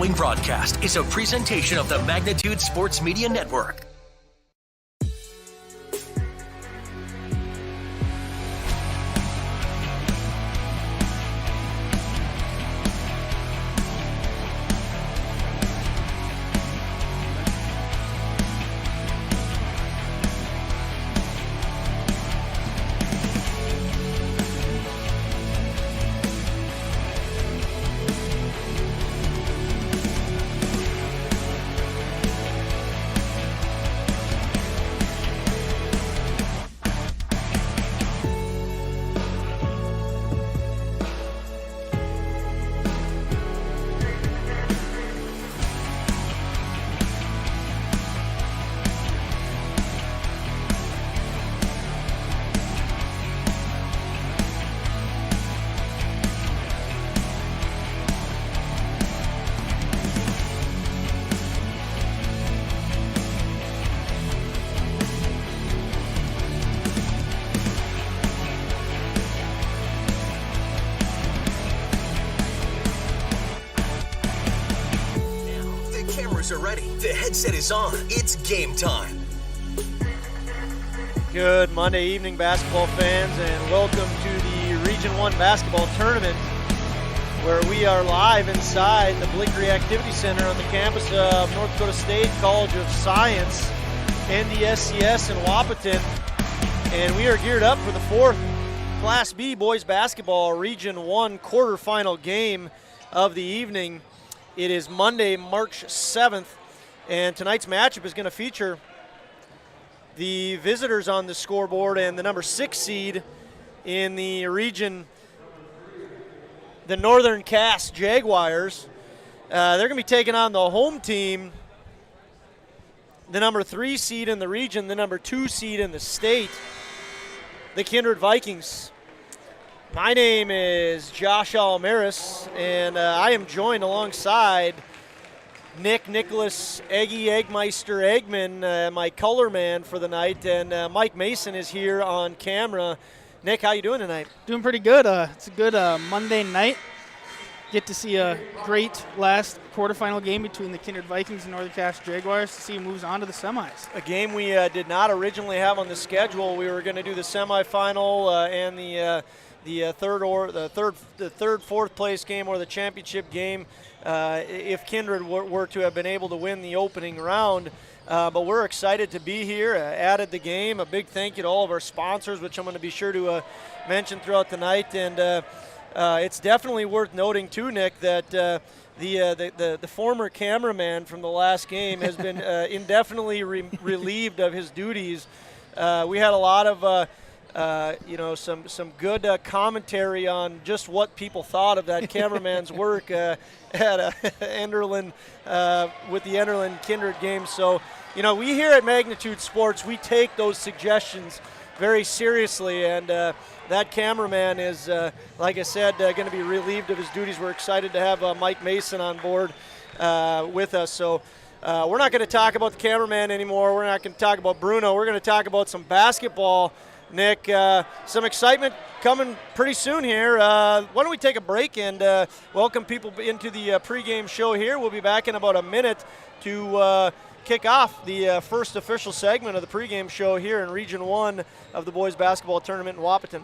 following broadcast is a presentation of the Magnitude Sports Media Network. Are ready. The headset is on. It's game time. Good Monday evening, basketball fans, and welcome to the Region 1 basketball tournament, where we are live inside the Blickery Activity Center on the campus of North Dakota State College of Science, NDHSAA in Wahpeton, and we are geared up for the fourth Class B boys basketball Region 1 quarterfinal game of the evening. It is Monday, March 7th, and tonight's matchup is going to feature the visitors on the scoreboard and the number 6 seed in the region, the Northern Cass Jaguars. They're going to be taking on the home team, the number 3 seed in the region, the number 2 seed in the state, the Kindred Vikings. My name is Josh Almaris, and I am joined alongside Nicholas Eggmeister Eggman, my color man for the night, and Mike Mason is here on camera. Nick, how you doing tonight? Doing pretty good. It's a good Monday night. Get to see a great last quarterfinal game between the Kindred Vikings and Northern Cass Jaguars to see who moves on to the semis. A game we did not originally have on the schedule. We were going to do the semifinal and the third, fourth place game or the championship game if Kindred were to have been able to win the opening round. But we're excited to be here, added the game. A big thank you to all of our sponsors, which I'm going to be sure to mention throughout the night. And it's definitely worth noting too, Nick, that the former cameraman from the last game has been indefinitely relieved of his duties. We had a lot of some good commentary on just what people thought of that cameraman's work at Enderlin with the Enderlin Kindred game. So, we here at Magnitude Sports, we take those suggestions very seriously, and that cameraman is, like I said, going to be relieved of his duties. We're excited to have Mike Mason on board with us. So we're not going to talk about the cameraman anymore. We're not going to talk about Bruno. We're going to talk about some basketball. Nick, some excitement coming pretty soon here. Why don't we take a break and welcome people into the pregame show here. We'll be back in about a minute to kick off the first official segment of the pregame show here in Region 1 of the boys basketball tournament in Wahpeton.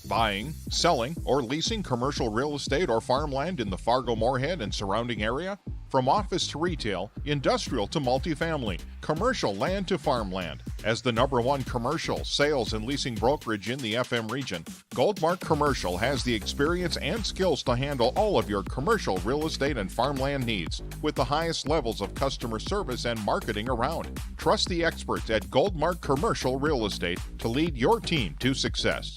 Buying, selling, or leasing commercial real estate or farmland in the Fargo-Moorhead and surrounding area? From office to retail, industrial to multifamily, commercial land to farmland. As the #1 commercial, sales, and leasing brokerage in the FM region, Goldmark Commercial has the experience and skills to handle all of your commercial real estate and farmland needs with the highest levels of customer service and marketing around. Trust the experts at Goldmark Commercial Real Estate to lead your team to success.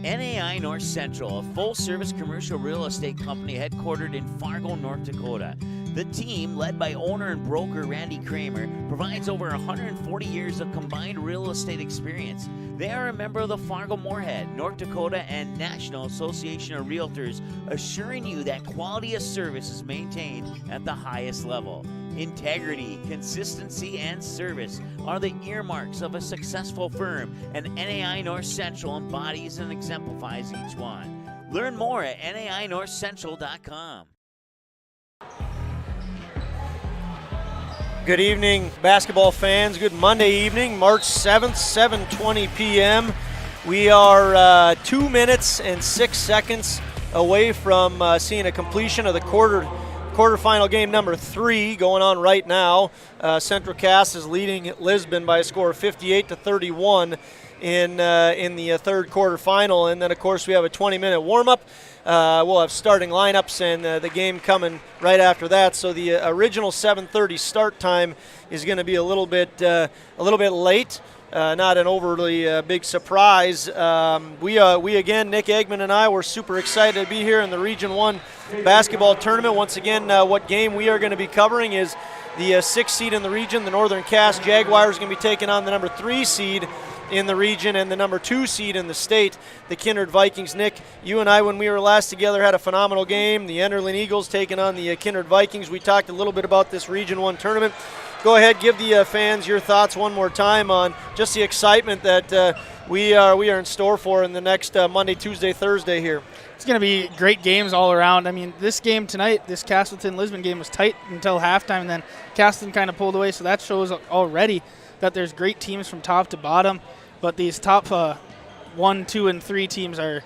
NAI North Central, a full-service commercial real estate company headquartered in Fargo, North Dakota. The team, led by owner and broker Randy Kramer, provides over 140 years of combined real estate experience. They are a member of the Fargo-Moorhead, North Dakota, and National Association of Realtors, assuring you that quality of service is maintained at the highest level. Integrity, consistency, and service are the earmarks of a successful firm, and NAI North Central embodies and exemplifies each one. Learn more at nainorthcentral.com. Good evening, basketball fans. Good Monday evening, March 7th, 7:20 p.m. We are 2 minutes and 6 seconds away from seeing a completion of the quarterfinal game number 3 going on right now. Central Cass is leading Lisbon by a score of 58-31 in the third quarterfinal, and then of course we have a 20-minute warm-up. We'll have starting lineups and the game coming right after that. So the original 7:30 start time is going to be a little bit late. Not an overly big surprise. We again, Nick Eggman and I, were super excited to be here in the Region 1 basketball tournament. Once again, what game we are going to be covering is the 6th seed in the region, the Northern Cass Jaguars, going to be taking on the number 3 seed in the region and the number 2 seed in the state, the Kindred Vikings. Nick, you and I, when we were last together, had a phenomenal game. The Enderlin Eagles taking on the Kindred Vikings. We talked a little bit about this Region 1 tournament. Go ahead, give the fans your thoughts one more time on just the excitement that we are in store for in the next Monday, Tuesday, Thursday here. It's going to be great games all around. I mean, this game tonight, this Castleton-Lisbon game was tight until halftime, and then Castleton kind of pulled away, so that shows already that there's great teams from top to bottom. But these top 1, 2, and 3 teams are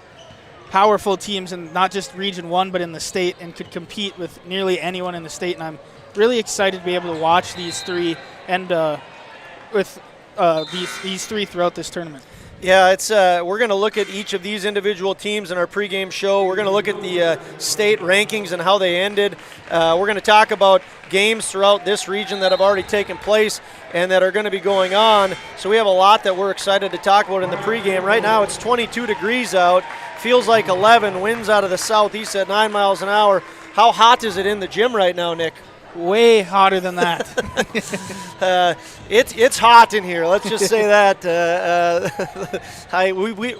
powerful teams, and not just Region 1, but in the state, and could compete with nearly anyone in the state. And I'm really excited to be able to watch these 3 and with these 3 throughout this tournament. Yeah, it's we're going to look at each of these individual teams in our pregame show. We're going to look at the state rankings and how they ended. We're going to talk about games throughout this region that have already taken place and that are going to be going on. So we have a lot that we're excited to talk about in the pregame. Right now it's 22 degrees out. Feels like 11. Winds out of the southeast at 9 miles an hour. How hot is it in the gym right now, Nick? Way hotter than that. It's hot in here. Let's just say that.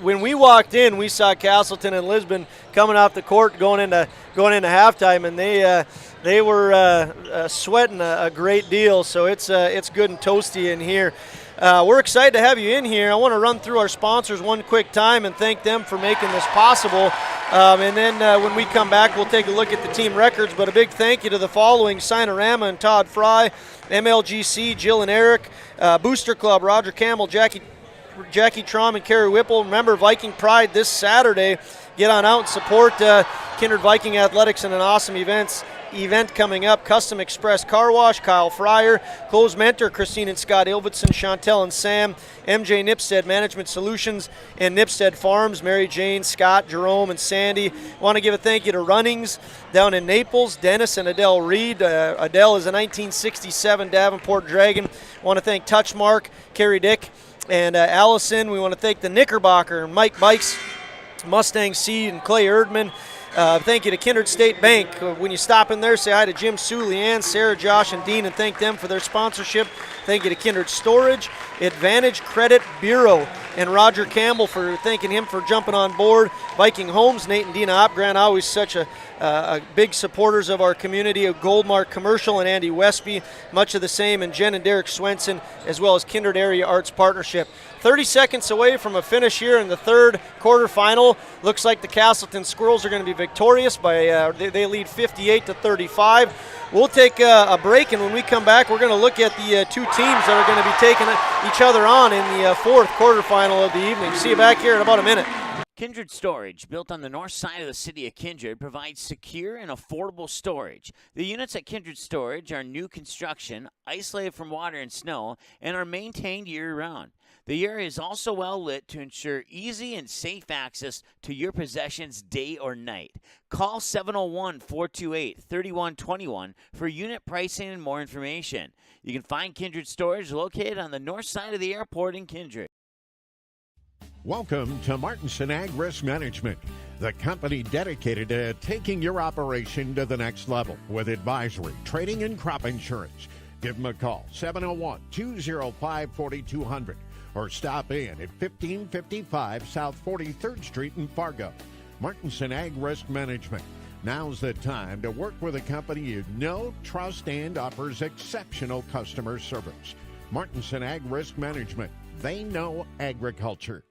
When we walked in, we saw Castleton and Lisbon coming off the court going into halftime, and they were sweating a great deal. So it's good and toasty in here. We're excited to have you in here. I want to run through our sponsors one quick time and thank them for making this possible. And then when we come back, we'll take a look at the team records. But a big thank you to the following: Sinorama and Todd Fry, MLGC, Jill and Eric, Booster Club, Roger Campbell, Jackie Trom, and Kerry Whipple. Remember, Viking Pride this Saturday. Get on out and support Kindred Viking Athletics and an awesome event coming up. Custom Express Car Wash, Kyle Fryer, Close Mentor, Christine and Scott Ilvetson, Chantel and Sam, MJ Nipstead Management Solutions, and Nipstead Farms, Mary Jane, Scott, Jerome, and Sandy. Want to give a thank you to Runnings down in Naples, Dennis and Adele Reed. Adele is a 1967 Davenport Dragon. Want to thank Touchmark, Carrie Dick, and Allison. We want to thank the Knickerbocker, Mike Bikes, Mustang Seed, and Clay Erdman. Thank you to Kindred State Bank. When you stop in there, say hi to Jim, Sue, Leanne, Sarah, Josh, and Dean, and thank them for their sponsorship. Thank you to Kindred Storage, Advantage Credit Bureau, and Roger Campbell for thanking him for jumping on board. Viking Homes, Nate and Dina Opgran, always such a big supporters of our community. Of Goldmark Commercial and Andy Westby, much of the same, and Jen and Derek Swenson, as well as Kindred Area Arts Partnership. 30 seconds away from a finish here in the third quarterfinal. Looks like the Castleton Squirrels are going to be victorious by they lead 58-35. We'll take a break, and when we come back, we're going to look at the 2 teams that are going to be taking each other on in the fourth quarterfinal of the evening. See you back here in about a minute. Kindred Storage, built on the north side of the city of Kindred, provides secure and affordable storage. The units at Kindred Storage are new construction, isolated from water and snow, and are maintained year-round. The area is also well lit to ensure easy and safe access to your possessions day or night. Call 701-428-3121 for unit pricing and more information. You can find Kindred Storage located on the north side of the airport in Kindred. Welcome to Martinson Ag Risk Management, the company dedicated to taking your operation to the next level with advisory, trading, and crop insurance. Give them a call, 701-205-4200, or stop in at 1555 South 43rd Street in Fargo. Martinson Ag Risk Management. Now's the time to work with a company you know, trust, and offers exceptional customer service. Martinson Ag Risk Management. They know agriculture.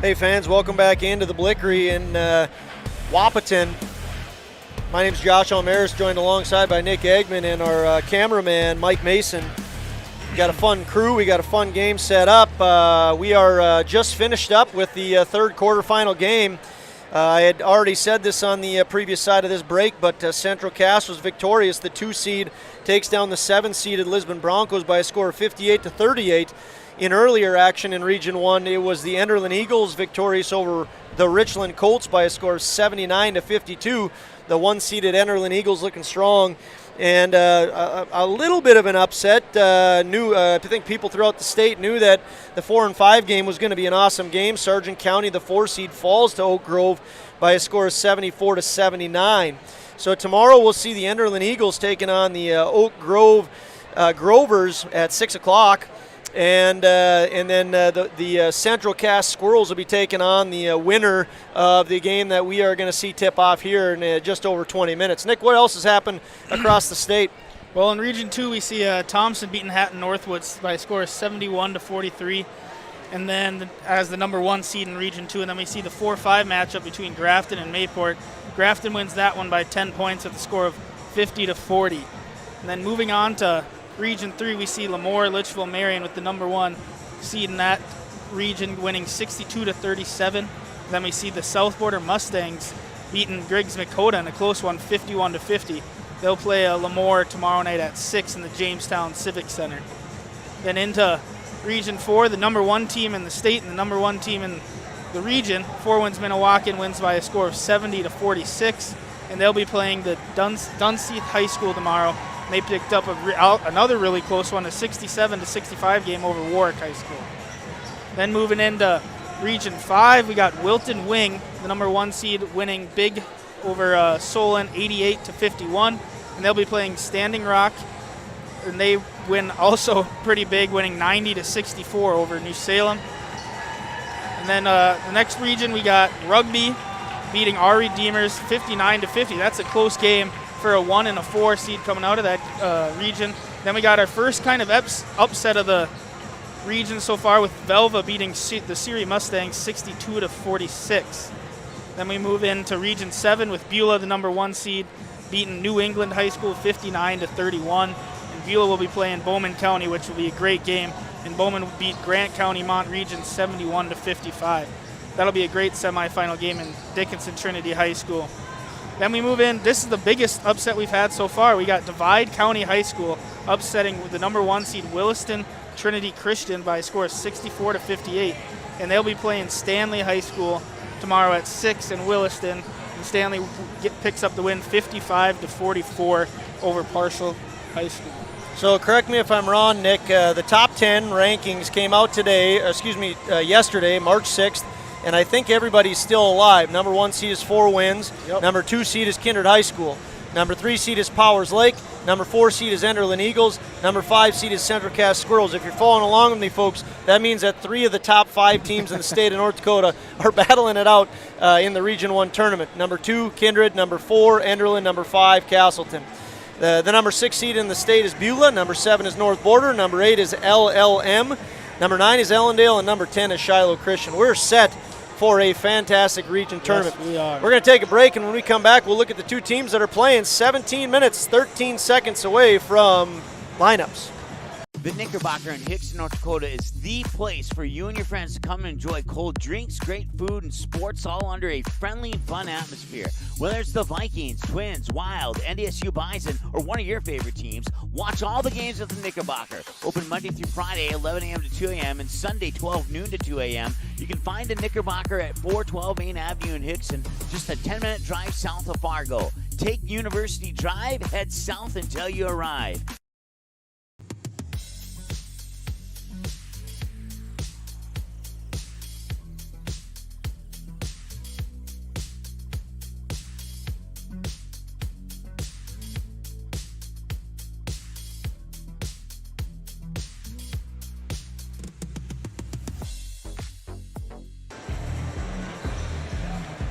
Hey fans, welcome back into the Blickery in Wahpeton. My name's Josh Almaris, joined alongside by Nick Eggman and our cameraman Mike Mason. We got a fun crew, we got a fun game set up. We are just finished up with the third quarterfinal game. I had already said this on the previous side of this break, but Central Cass was victorious. The 2 seed takes down the 7-seeded Lisbon Broncos by a score of 58-38. In earlier action in Region 1, it was the Enderlin Eagles victorious over the Richland Colts by a score of 79-52. The 1-seeded Enderlin Eagles looking strong. And a little bit of an upset. I think people throughout the state knew that the 4 and 5 game was going to be an awesome game. Sargent County, the 4-seed, falls to Oak Grove by a score of 74-79. So tomorrow we'll see the Enderlin Eagles taking on the Oak Grove Grovers at 6 o'clock. And then the Central Cass Squirrels will be taking on the winner of the game that we are going to see tip off here in just over 20 minutes. Nick, what else has happened across the state? Well, in Region 2, we see Thompson beating Hatton Northwoods by a score of 71-43. And then as the number 1 seed in Region 2, and then we see the 4-5 matchup between Grafton and Mayport. Grafton wins that one by 10 points with a score of 50-40. And then moving on to Region 3, we see Lemoore, Litchfield, Marion with the number 1 seed in that region winning 62-37. Then we see the South Border Mustangs beating Griggs Mcquill in a close one, 51-50. They'll play Lemoore tomorrow night at 6 in the Jamestown Civic Center. Then into Region 4, the number 1 team in the state and the number 1 team in the region, Four Winds Minnewacan wins by a score of 70-46, and they'll be playing the Dunseith High School tomorrow. They picked up another really close one, a 67-65 game over Warwick High School. Then moving into Region 5, we got Wilton Wing, the number 1 seed, winning big over Solon, 88-51, and they'll be playing Standing Rock, and they win also pretty big, winning 90-64 over New Salem. And then the next region, we got Rugby beating our Redeemers 59-50. That's a close game for a 1 and a 4 seed coming out of that region. Then we got our first kind of upset of the region so far with Velva beating the Siri Mustangs 62-46. Then we move into Region 7 with Beulah, the number 1 seed, beating New England High School 59-31. And Beulah will be playing Bowman County, which will be a great game. And Bowman will beat Grant County Mont Region 71-55. That'll be a great semifinal game in Dickinson Trinity High School. Then we move in. This is the biggest upset we've had so far. We got Divide County High School upsetting the number 1 seed Williston Trinity Christian by a score of 64-58. And they'll be playing Stanley High School tomorrow at 6 in Williston. And Stanley picks up the win 55-44 over Parcel High School. So correct me if I'm wrong, Nick. The top 10 rankings came out yesterday, March 6th. And I think everybody's still alive. Number 1 seed is Four Winds. Yep. Number 2 seed is Kindred High School. Number 3 seed is Powers Lake. Number 4 seed is Enderlin Eagles. Number 5 seed is Central Cass Squirrels. If you're following along with me, folks, that means that 3 of the top 5 teams in the state of North Dakota are battling it out in the Region 1 tournament. Number 2, Kindred. Number 4, Enderlin. Number 5, Castleton. The number 6 seed in the state is Beulah. Number 7 is North Border. Number 8 is LLM. Number 9 is Ellendale. And number 10 is Shiloh Christian. We're set for a fantastic region tournament. Yes, we are. We're going to take a break, and when we come back, we'll look at the 2 teams that are playing 17 minutes, 13 seconds away from lineups. The Knickerbocker in Hickson, North Dakota is the place for you and your friends to come and enjoy cold drinks, great food, and sports all under a friendly and fun atmosphere. Whether it's the Vikings, Twins, Wild, NDSU Bison, or one of your favorite teams, watch all the games at the Knickerbocker. Open Monday through Friday, 11 a.m. to 2 a.m., and Sunday, 12 noon to 2 a.m. You can find the Knickerbocker at 412 Main Avenue in Hickson, just a 10-minute drive south of Fargo. Take University Drive, head south until you arrive.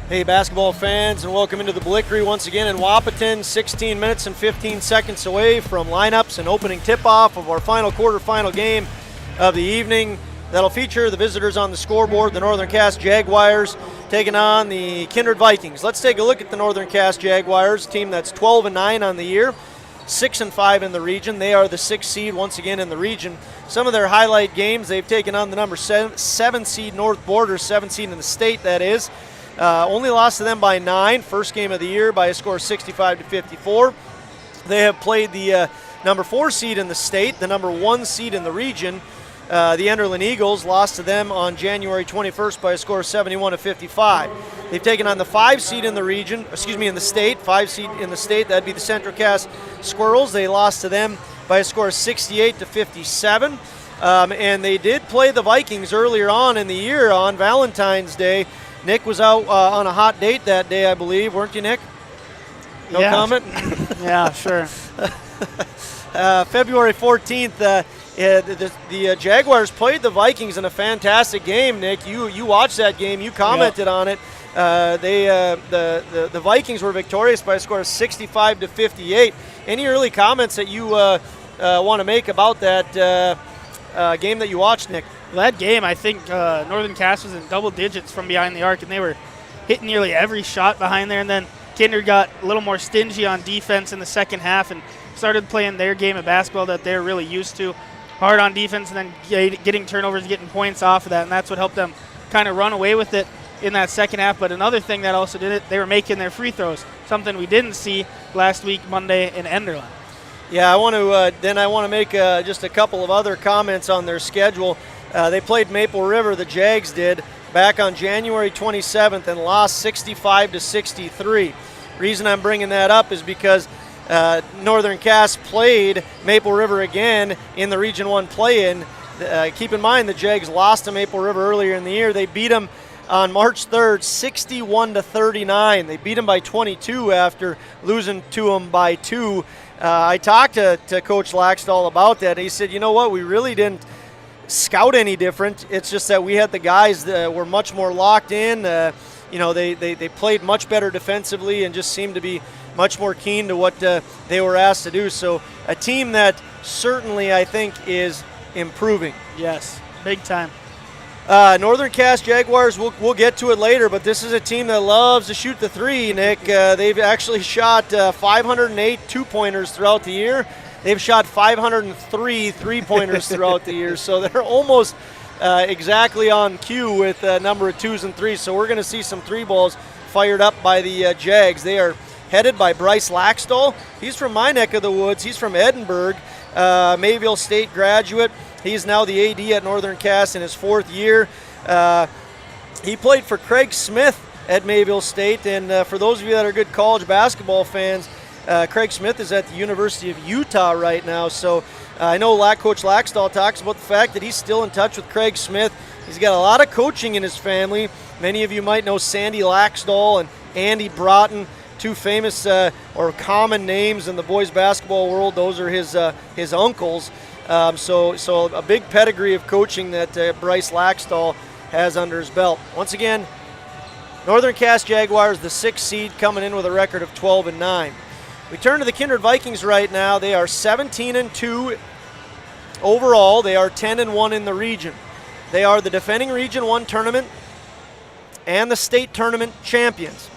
Hey, basketball fans, and welcome into the Blickery once again in Wahpeton. 16 minutes and 15 seconds away from lineups and opening tip-off of our final quarterfinal game of the evening. That'll feature the visitors on the scoreboard, the Northern Cass Jaguars, taking on the Kindred Vikings. Let's take a look at the Northern Cass Jaguars, a team that's 12-9 on the year, 6-5 in the region. They are the 6th seed once again in the region. Some of their highlight games, they've taken on the number 7 seed North Borders, 7 seed in the state, that is. Only lost to them by 9, first game of the year by a score of 65-54. They have played the number 4 seed in the state, the number 1 seed in the region, the Enderlin Eagles, lost to them on January 21st by a score of 71-55. They've taken on the 5 seed in the region, in the state, 5 seed in the state, that'd be the Central Cass Squirrels. They lost to them by a score of 68-57. And they did play the Vikings earlier on in the year on Valentine's Day. Nick was out on a hot date that day, I believe, weren't you, Nick? No comment? Yeah, sure. February 14th, the Jaguars played the Vikings in a fantastic game, Nick. You watched that game. You commented on it. The Vikings were victorious by a score of 65-58. Any early comments that you want to make about that game that you watched, Nick? That game, I think Northern Cass was in double digits from behind the arc, and they were hitting nearly every shot behind there. And then Kindred got a little more stingy on defense in the second half and started playing their game of basketball that they're really used to. Hard on defense and then getting turnovers, getting points off of that, and that's what helped them kind of run away with it in that second half. But another thing that also did it, they were making their free throws, something we didn't see last week, Monday, in Enderlin. Yeah, I want to make just a couple of other comments on their schedule. They played Maple River, the Jags did, back on January 27th and lost 65-63. Reason I'm bringing that up is because Northern Cass played Maple River again in the Region 1 play-in. Keep in mind the Jags lost to Maple River earlier in the year. They beat them on March 3rd, 61-39. They beat them by 22 after losing to them by 2. I talked to Coach Laxdal about that. He said, you know what, we really didn't scout any different. It's just that we had the guys that were much more locked in. They played much better defensively and just seemed to be much more keen to what they were asked to do. So a team that certainly I think is improving. Yes, big time. Northern Cass Jaguars, we'll get to it later, but this is a team that loves to shoot the three, Nick. They've actually shot 508 two-pointers throughout the year. They've shot 503 three-pointers throughout the year, so they're almost exactly on cue with a number of 2s and 3s. So we're going to see some 3 balls fired up by the Jags. They are headed by Bryce Laxdal. He's from my neck of the woods. He's from Edinburgh, Mayville State graduate. He's now the AD at Northern Cass in his 4th year. He played for Craig Smith at Mayville State, and for those of you that are good college basketball fans, Craig Smith is at the University of Utah right now. So I know Coach Laxdal talks about the fact that he's still in touch with Craig Smith. He's got a lot of coaching in his family. Many of you might know Sandy Laxdal and Andy Broughton, 2 famous or common names in the boys basketball world. Those are his uncles. So a big pedigree of coaching that Bryce Laxdal has under his belt. Once again, Northern Cass Jaguars, the 6th seed, coming in with a record of 12-9. We turn to the Kindred Vikings right now. They are 17-2 overall. They are 10-1 in the region. They are the defending Region 1 tournament and the state tournament champions.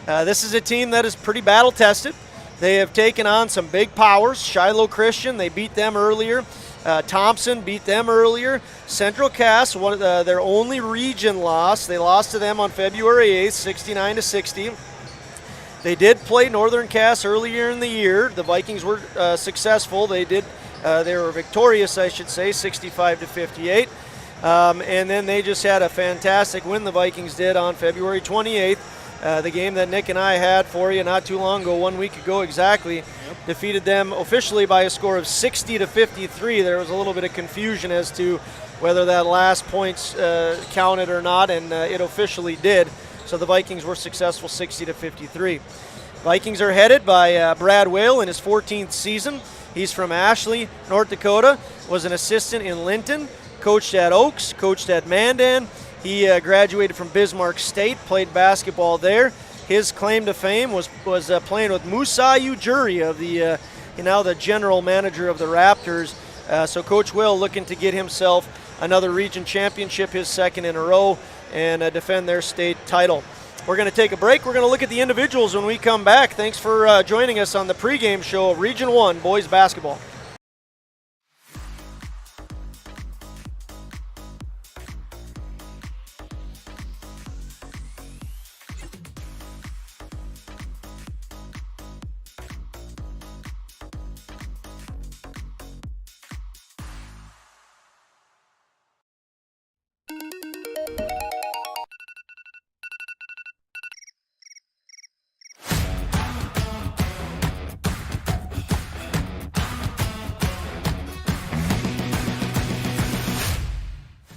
This is a team that is pretty battle-tested. They have taken on some big powers. Shiloh Christian, they beat them earlier. Thompson beat them earlier. Central Cass, their only region loss. They lost to them on February 8th, 69-60. They did play Northern Cass earlier in the year. The Vikings were successful. They were victorious, I should say, 65-58. And then they just had a fantastic win, the Vikings did, on February 28th. The game that Nick and I had for you not too long ago, 1 week ago exactly, defeated them officially by a score of 60-53. There was a little bit of confusion as to whether that last points counted or not, and it officially did. So the Vikings were successful 60-53. Vikings are headed by Brad Whale in his 14th season. He's from Ashley, North Dakota, was an assistant in Linton, coached at Oaks, coached at Mandan, He graduated from Bismarck State, played basketball there. His claim to fame was playing with Musa Ujiri of the now the general manager of the Raptors. So Coach Will looking to get himself another region championship, his second in a row, and defend their state title. We're going to take a break. We're going to look at the individuals when we come back. Thanks for joining us on the pregame show of Region 1 Boys Basketball.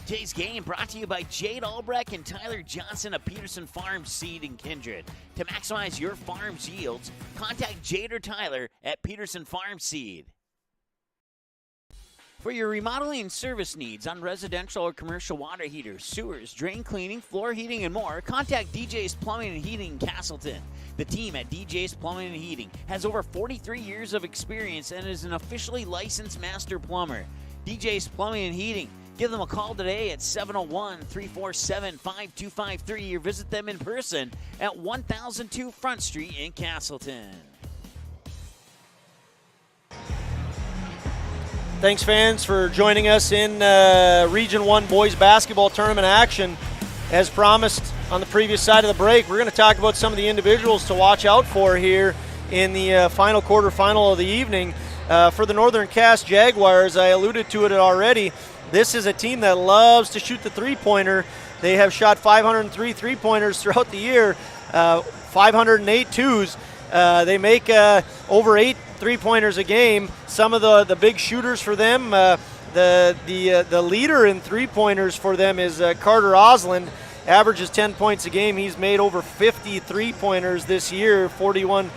Today's game brought to you by Jade Albrecht and Tyler Johnson of Peterson Farm Seed in Kindred. To maximize your farm's yields, contact Jade or Tyler at Peterson Farm Seed. For your remodeling and service needs on residential or commercial water heaters, sewers, drain cleaning, floor heating, and more, contact DJ's Plumbing and Heating in Castleton. The team at DJ's Plumbing and Heating has over 43 years of experience and is an officially licensed master plumber. DJ's Plumbing and Heating. Give them a call today at 701-347-5253 or visit them in person at 1002 Front Street in Castleton. Thanks, fans, for joining us in Region 1 Boys Basketball Tournament action. As promised on the previous side of the break, we're going to talk about some of the individuals to watch out for here in the final quarterfinal of the evening. For the Northern Cass Jaguars, I alluded to it already. This is a team that loves to shoot the three-pointer. They have shot 503 three-pointers throughout the year, 508 twos. They make over 8 three-pointers a game. Some of the big shooters for them, the leader in three-pointers for them is Carter Osland. Averages 10 points a game. He's made over 50 three-pointers this year, 41%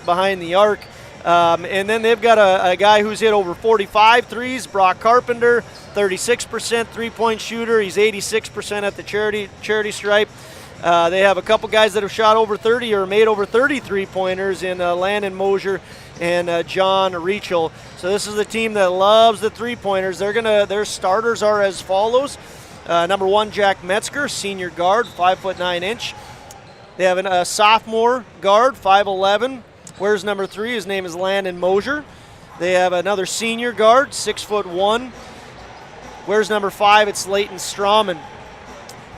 behind the arc. And then they've got a guy who's hit over 45 threes, Brock Carpenter, 36% three-point shooter. He's 86% at the charity stripe. They have a couple guys that have shot over 30 or made over 30 three-pointers in Landon Mosier and John Reachel. So this is a team that loves the three-pointers. Their starters are as follows. Number 1, Jack Metzger, senior guard, 5'9". They have a sophomore guard, 5'11". Where's number 3? His name is Landon Mosier. They have another senior guard, 6'1". Where's number 5? It's Leighton Strawman.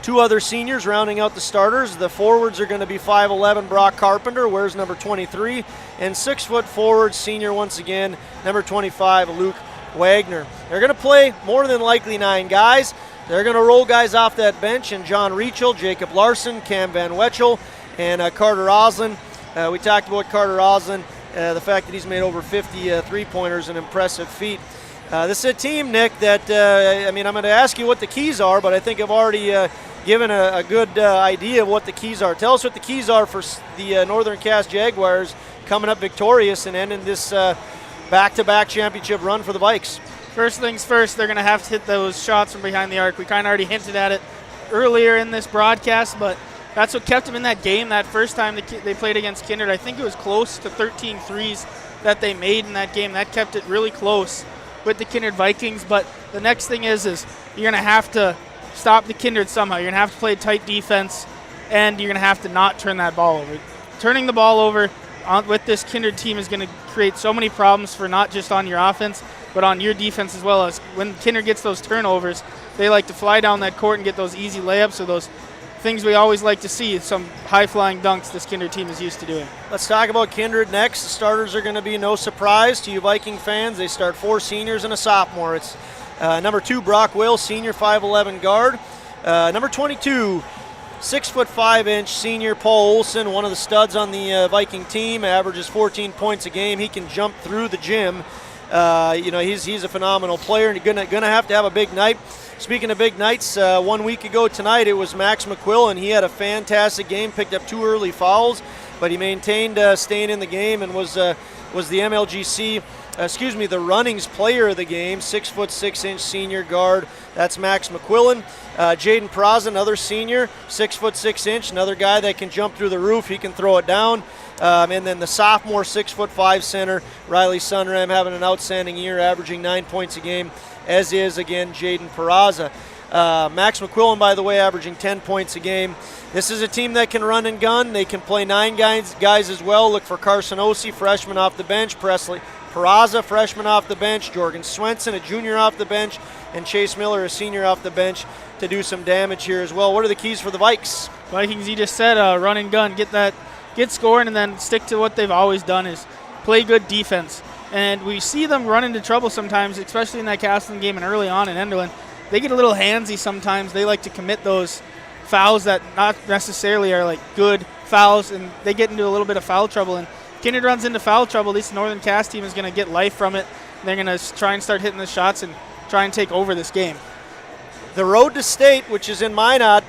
2 other seniors rounding out the starters. The forwards are going to be 5'11", Brock Carpenter. Where's number 23? And 6' forward, senior once again, number 25, Luke Wagner. They're going to play more than likely 9 guys. They're going to roll guys off that bench, and John Reachel, Jacob Larson, Cam Van Wetchel, and Carter Osland. We talked about Carter Osland, the fact that he's made over 50 three-pointers, an impressive feat. This is a team, Nick, that, I'm going to ask you what the keys are, but I think I've already given a good idea of what the keys are. Tell us what the keys are for the Northern Cass Jaguars coming up victorious and ending this back-to-back championship run for the Vikes. First things first, they're going to have to hit those shots from behind the arc. We kind of already hinted at it earlier in this broadcast, but that's what kept them in that game that first time they played against Kindred. I think it was close to 13 threes that they made in that game. That kept it really close with the Kindred Vikings. But the next thing is you're going to have to stop the Kindred somehow. You're going to have to play tight defense, and you're going to have to not turn that ball over. Turning the ball over with this Kindred team is going to create so many problems for not just on your offense, but on your defense as well. As when Kindred gets those turnovers, they like to fly down that court and get those easy layups or those things we always like to see, some high-flying dunks this Kindred team is used to doing. Let's talk about Kindred next. The starters are going to be no surprise to you Viking fans. They start 4 seniors and a sophomore. It's number 2, Brock Will, senior, 5'11" guard. Number 22, 6'5" senior, Paul Olson, one of the studs on the Viking team, averages 14 points a game. He can jump through the gym. He's a phenomenal player, and you're gonna have to have a big night. Speaking of big nights, 1 week ago tonight it was Max Mcquill, and he had a fantastic game. Picked up 2 early fouls, but he maintained staying in the game and was the Runnings player of the game. 6'6" senior guard. That's Max McQuillan. Jaden Peraza, another senior, 6'6", another guy that can jump through the roof. He can throw it down. And then the sophomore 6'5" center, Riley Sunram, having an outstanding year, averaging 9 points a game, as is, again, Jaden Peraza. Max Mcquill, by the way, averaging 10 points a game. This is a team that can run and gun. They can play 9 guys as well. Look for Carson Ossie, freshman off the bench. Presley Peraza, freshman off the bench. Jorgen Swenson, a junior off the bench. And Chase Miller, a senior off the bench, to do some damage here as well. What are the keys for the Vikes? Vikings, you just said, run and gun. Get scoring, and then stick to what they've always done, is play good defense. And we see them run into trouble sometimes, especially in that Castleton game and early on in Enderlin. They get a little handsy sometimes. They like to commit those fouls that not necessarily are like good fouls, and they get into a little bit of foul trouble. And Kindred runs into foul trouble. This Northern Cass team is going to get life from it. They're going to try and start hitting the shots and try and take over this game. The road to state, which is in Minot,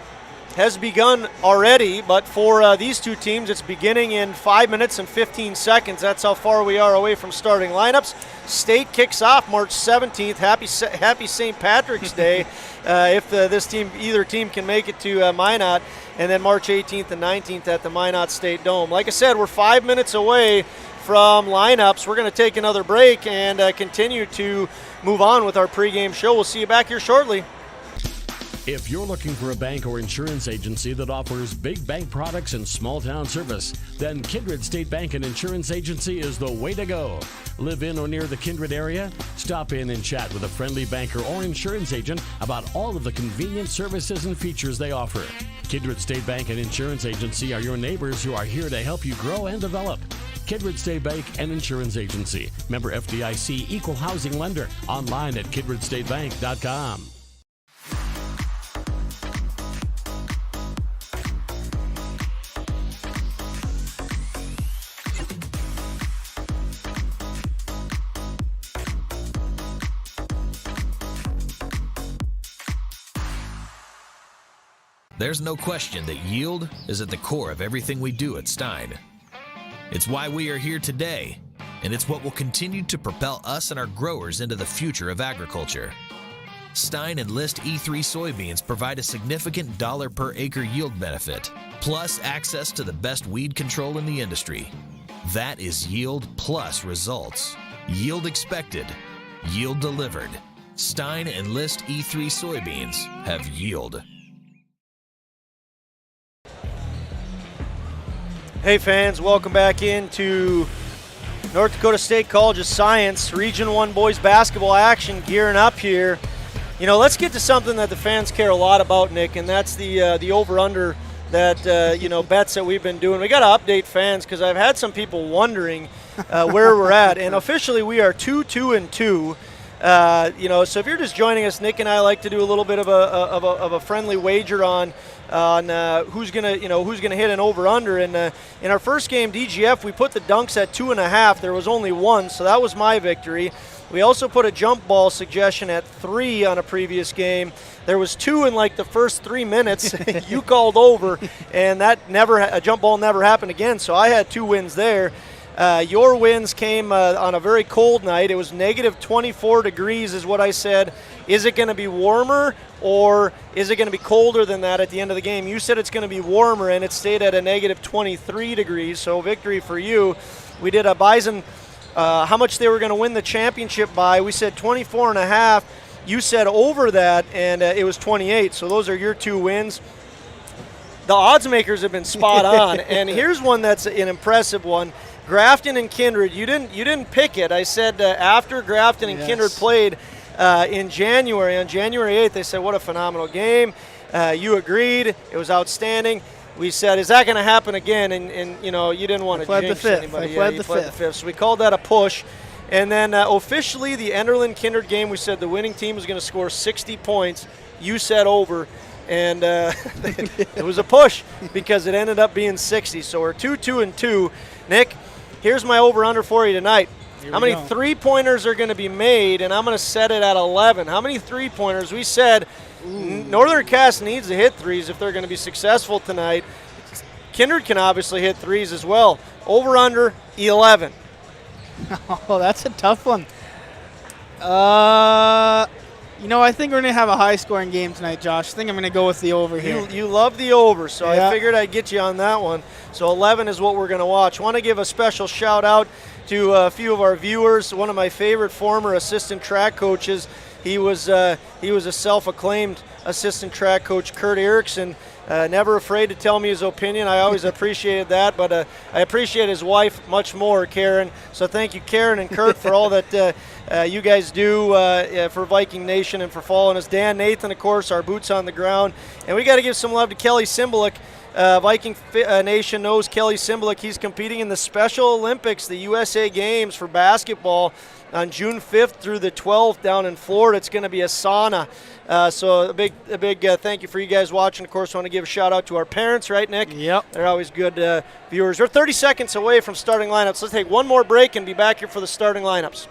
has begun already, but for these two teams, it's beginning in 5 minutes and 15 seconds. That's how far we are away from starting lineups. State kicks off March 17th. Happy St. Patrick's Day if either team can make it to Minot, and then March 18th and 19th at the Minot State Dome. Like I said, we're 5 minutes away from lineups. We're going to take another break and continue to move on with our pregame show. We'll see you back here shortly. If you're looking for a bank or insurance agency that offers big bank products and small town service, then Kindred State Bank and Insurance Agency is the way to go. Live in or near the Kindred area? Stop in and chat with a friendly banker or insurance agent about all of the convenient services and features they offer. Kindred State Bank and Insurance Agency are your neighbors who are here to help you grow and develop. Kindred State Bank and Insurance Agency. Member FDIC, Equal Housing Lender. Online at kindredstatebank.com. There's no question that yield is at the core of everything we do at Stein. It's why we are here today, and it's what will continue to propel us and our growers into the future of agriculture. Stein Enlist E3 soybeans provide a significant dollar per acre yield benefit, plus access to the best weed control in the industry. That is yield plus results. Yield expected, yield delivered. Stein Enlist E3 soybeans have yield. Hey fans, welcome back into North Dakota State College of Science Region 1 boys basketball action gearing up here. You know, let's get to something that the fans care a lot about, Nick, and that's the over-under that, bets that we've been doing. We got to update fans because I've had some people wondering where we're at, and officially we are 2-2-2. So if you're just joining us, Nick and I like to do a little bit of a friendly wager on who's gonna hit an over/under. And in our first game, DGF, we put the dunks at 2.5. There was only one, so that was my victory. We also put a jump ball suggestion at 3 on a previous game. There was 2 in like the first 3 minutes. You called over, and a jump ball never happened again. So I had 2 wins there. Your wins came on a very cold night. It was negative 24 degrees is what I said. Is it going to be warmer or is it going to be colder than that at the end of the game? You said it's going to be warmer, and it stayed at a negative 23 degrees, so victory for you. We did a Bison, how much they were going to win the championship by. We said 24.5. You said over that, and it was 28, so those are your 2 wins. The odds makers have been spot on, and here's one that's an impressive one. Grafton and Kindred, you didn't pick it. I said after Grafton and Kindred played in January, on January 8th, they said, what a phenomenal game. You agreed. It was outstanding. We said, is that going to happen again? And you didn't want to jinx anybody. You pled the fifth. So we called that a push. And then officially the Enderlin Kindred game, we said the winning team was going to score 60 points. You said over. And it was a push because it ended up being 60. So we're 2-2-2. Nick, here's my over-under for you tonight. How many three-pointers are going to be made? And I'm going to set it at 11. How many three-pointers? We said Northern Cass needs to hit threes if they're going to be successful tonight. Kindred can obviously hit threes as well. Over-under 11. Oh, that's a tough one. You know, I think we're going to have a high-scoring game tonight, Josh. I think I'm going to go with the over here. You love the over, so Yeah. I figured I'd get you on that one. So 11 is what we're going to watch. Want to give a special shout-out to a few of our viewers. One of my favorite former assistant track coaches, he was a self-acclaimed assistant track coach, Kurt Erickson. Never afraid to tell me his opinion. I always appreciated that, but I appreciate his wife much more, Karen. So thank you, Karen and Kurt, for all that you guys do for Viking Nation and for following us. Dan, Nathan, of course, our boots on the ground. And we got to give some love to Kelly Simbulik. Viking Nation knows Kelly Simbulik. He's competing in the Special Olympics, the USA Games for basketball on June 5th through the 12th down in Florida. It's going to be a sauna. So a big thank you for you guys watching. Of course, I want to give a shout out to our parents, right, Nick? Yep. They're always good viewers. We're 30 seconds away from starting lineups. Let's take one more break and be back here for the starting lineups.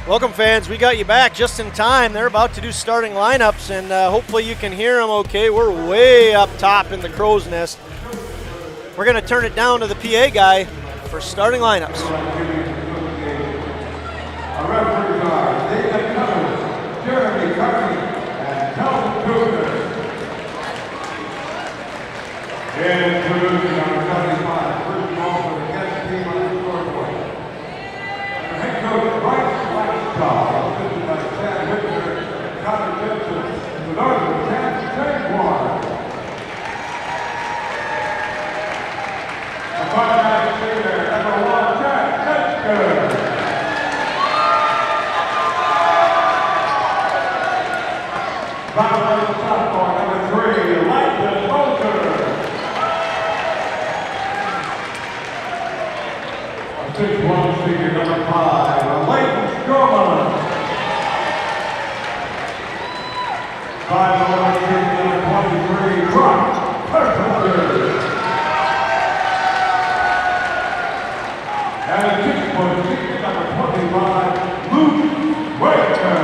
Welcome, fans. We got you back just in time. They're about to do starting lineups, and hopefully you can hear them okay. We're way up top in the crow's nest. We're going to turn it down to the PA guy for starting lineups. Our referees are David Cummins, Jeremy Carney, and Calvin Cougar. Introducing our starting line, first of all for the guest team on the scoreboard. Our head coach, Bryce Blackstock, assisted by Chad Whitner and Connor Simpson, the Northern Cats Jaguars. The five-man singer, number 1, Jack Metzger. Foul sophomore, number 3, Elijah Moser. A 6'1" senior, number 5, Leighton Stroman. 5'11" senior, number 23, Brock Carpenter. And a 6'1" senior, number 25, Luke Waker.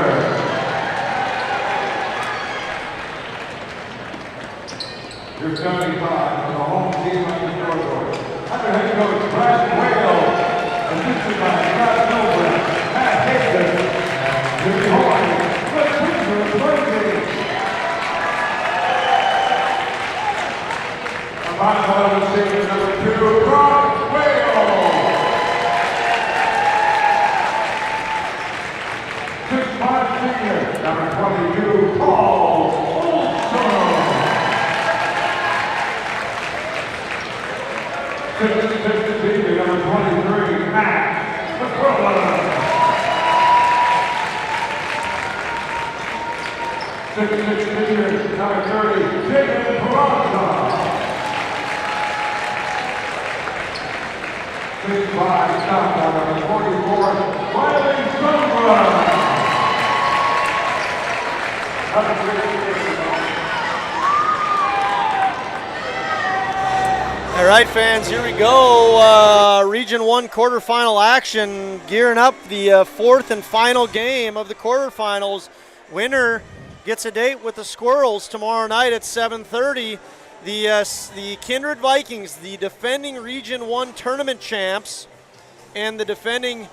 Your starting five for the home team on the scoreboard. Under head coach Brad Whale, assisted by Scott Silver, Matt Higgins, and Jimmy Horn. Let's Kindred Vikings. A 5'11" senior, number 2, Brock Whale. 6'5" senior, number 22, Paul Olson. 6'6" senior, number 23, Matt Mcquill. 6'6" senior, number 30, Jacob Peralta. 6'5" sophomore, number 44, Riley Sombra. All right, fans, here we go. Region 1 quarterfinal action, gearing up the fourth and final game of the quarterfinals. Winner gets a date with the Squirrels tomorrow night at 7:30. The Kindred Vikings, the defending Region 1 tournament champs and the defending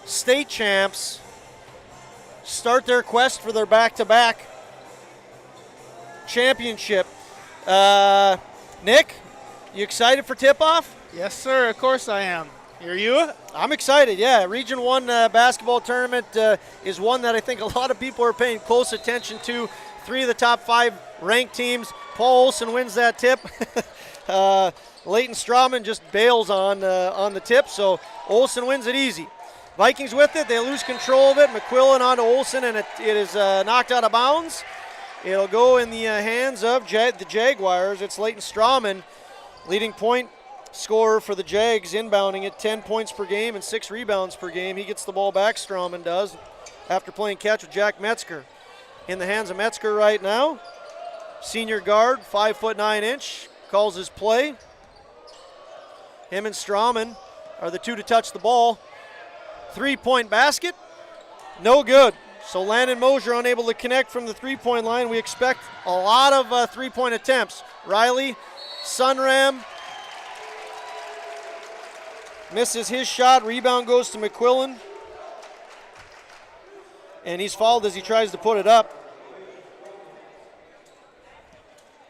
state champs, start their quest for their back-to-back championship. Nick, you excited for tip-off? Yes, sir. Of course I am. Are you? I'm excited, yeah. Region 1 basketball tournament is one that I think a lot of people are paying close attention to. 3 of the top 5 ranked teams. Paul Olson wins that tip. Leighton Strawman just bails on the tip, so Olson wins it easy. Vikings with it. They lose control of it. Mcquill and on to Olson, and it is knocked out of bounds. It'll go in the hands of the Jaguars. It's Leighton Strawman. Leading point scorer for the Jags, inbounding it, 10 points per game and 6 rebounds per game. He gets the ball back, Strawman does, after playing catch with Jack Metzger. In the hands of Metzger right now. Senior guard, 5'9", calls his play. Him and Strawman are the two to touch the ball. 3-point basket, no good. So Landon Mosier unable to connect from the 3-point line. We expect a lot of 3-point attempts. Riley Sunram misses his shot. Rebound goes to McQuillan. And he's fouled as he tries to put it up.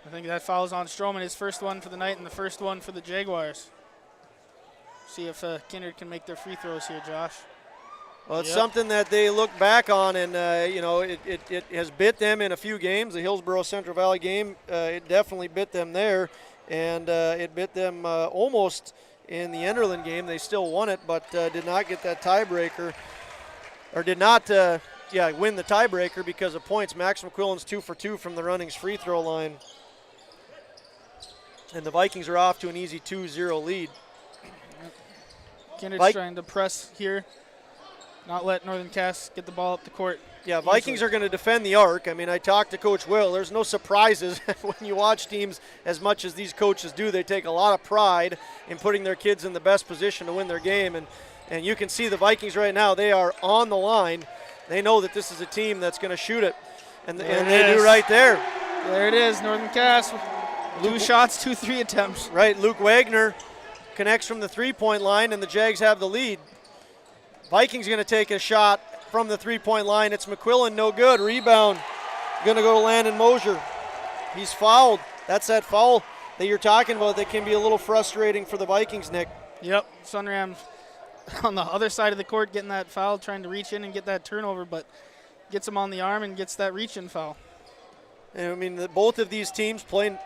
I think that foul's on Stroman, his first one for the night and the first one for the Jaguars. See if Kindred can make their free throws here, Josh. Well, it's something that they look back on, and, it has bit them in a few games. The Hillsborough Central Valley game, it definitely bit them there, and it bit them almost in the Enderlin game. They still won it, but did not get that tiebreaker, or did not win the tiebreaker because of points. Max McQuillan's 2 for 2 from the Runnings free throw line. And the Vikings are off to an easy 2-0 lead. Kindred's trying to press here, not let Northern Cass get the ball up the court. Yeah, Vikings are going to defend the arc. I mean, I talked to Coach Will. There's no surprises when you watch teams as much as these coaches do. They take a lot of pride in putting their kids in the best position to win their game. And you can see the Vikings right now, they are on the line. They know that this is a team that's going to shoot it. And they do right there. There it is, Northern Cass. 2 shots, 2 3 attempts. Right, Luke Wagner connects from the 3-point line, and the Jags have the lead. Vikings going to take a shot from the 3-point line. It's McQuillan, no good. Rebound going to go to Landon Mosier. He's fouled. That's that foul that you're talking about that can be a little frustrating for the Vikings, Nick. Yep, Sunram on the other side of the court getting that foul, trying to reach in and get that turnover, but gets him on the arm and gets that reach-in foul. And I mean, both of these teams play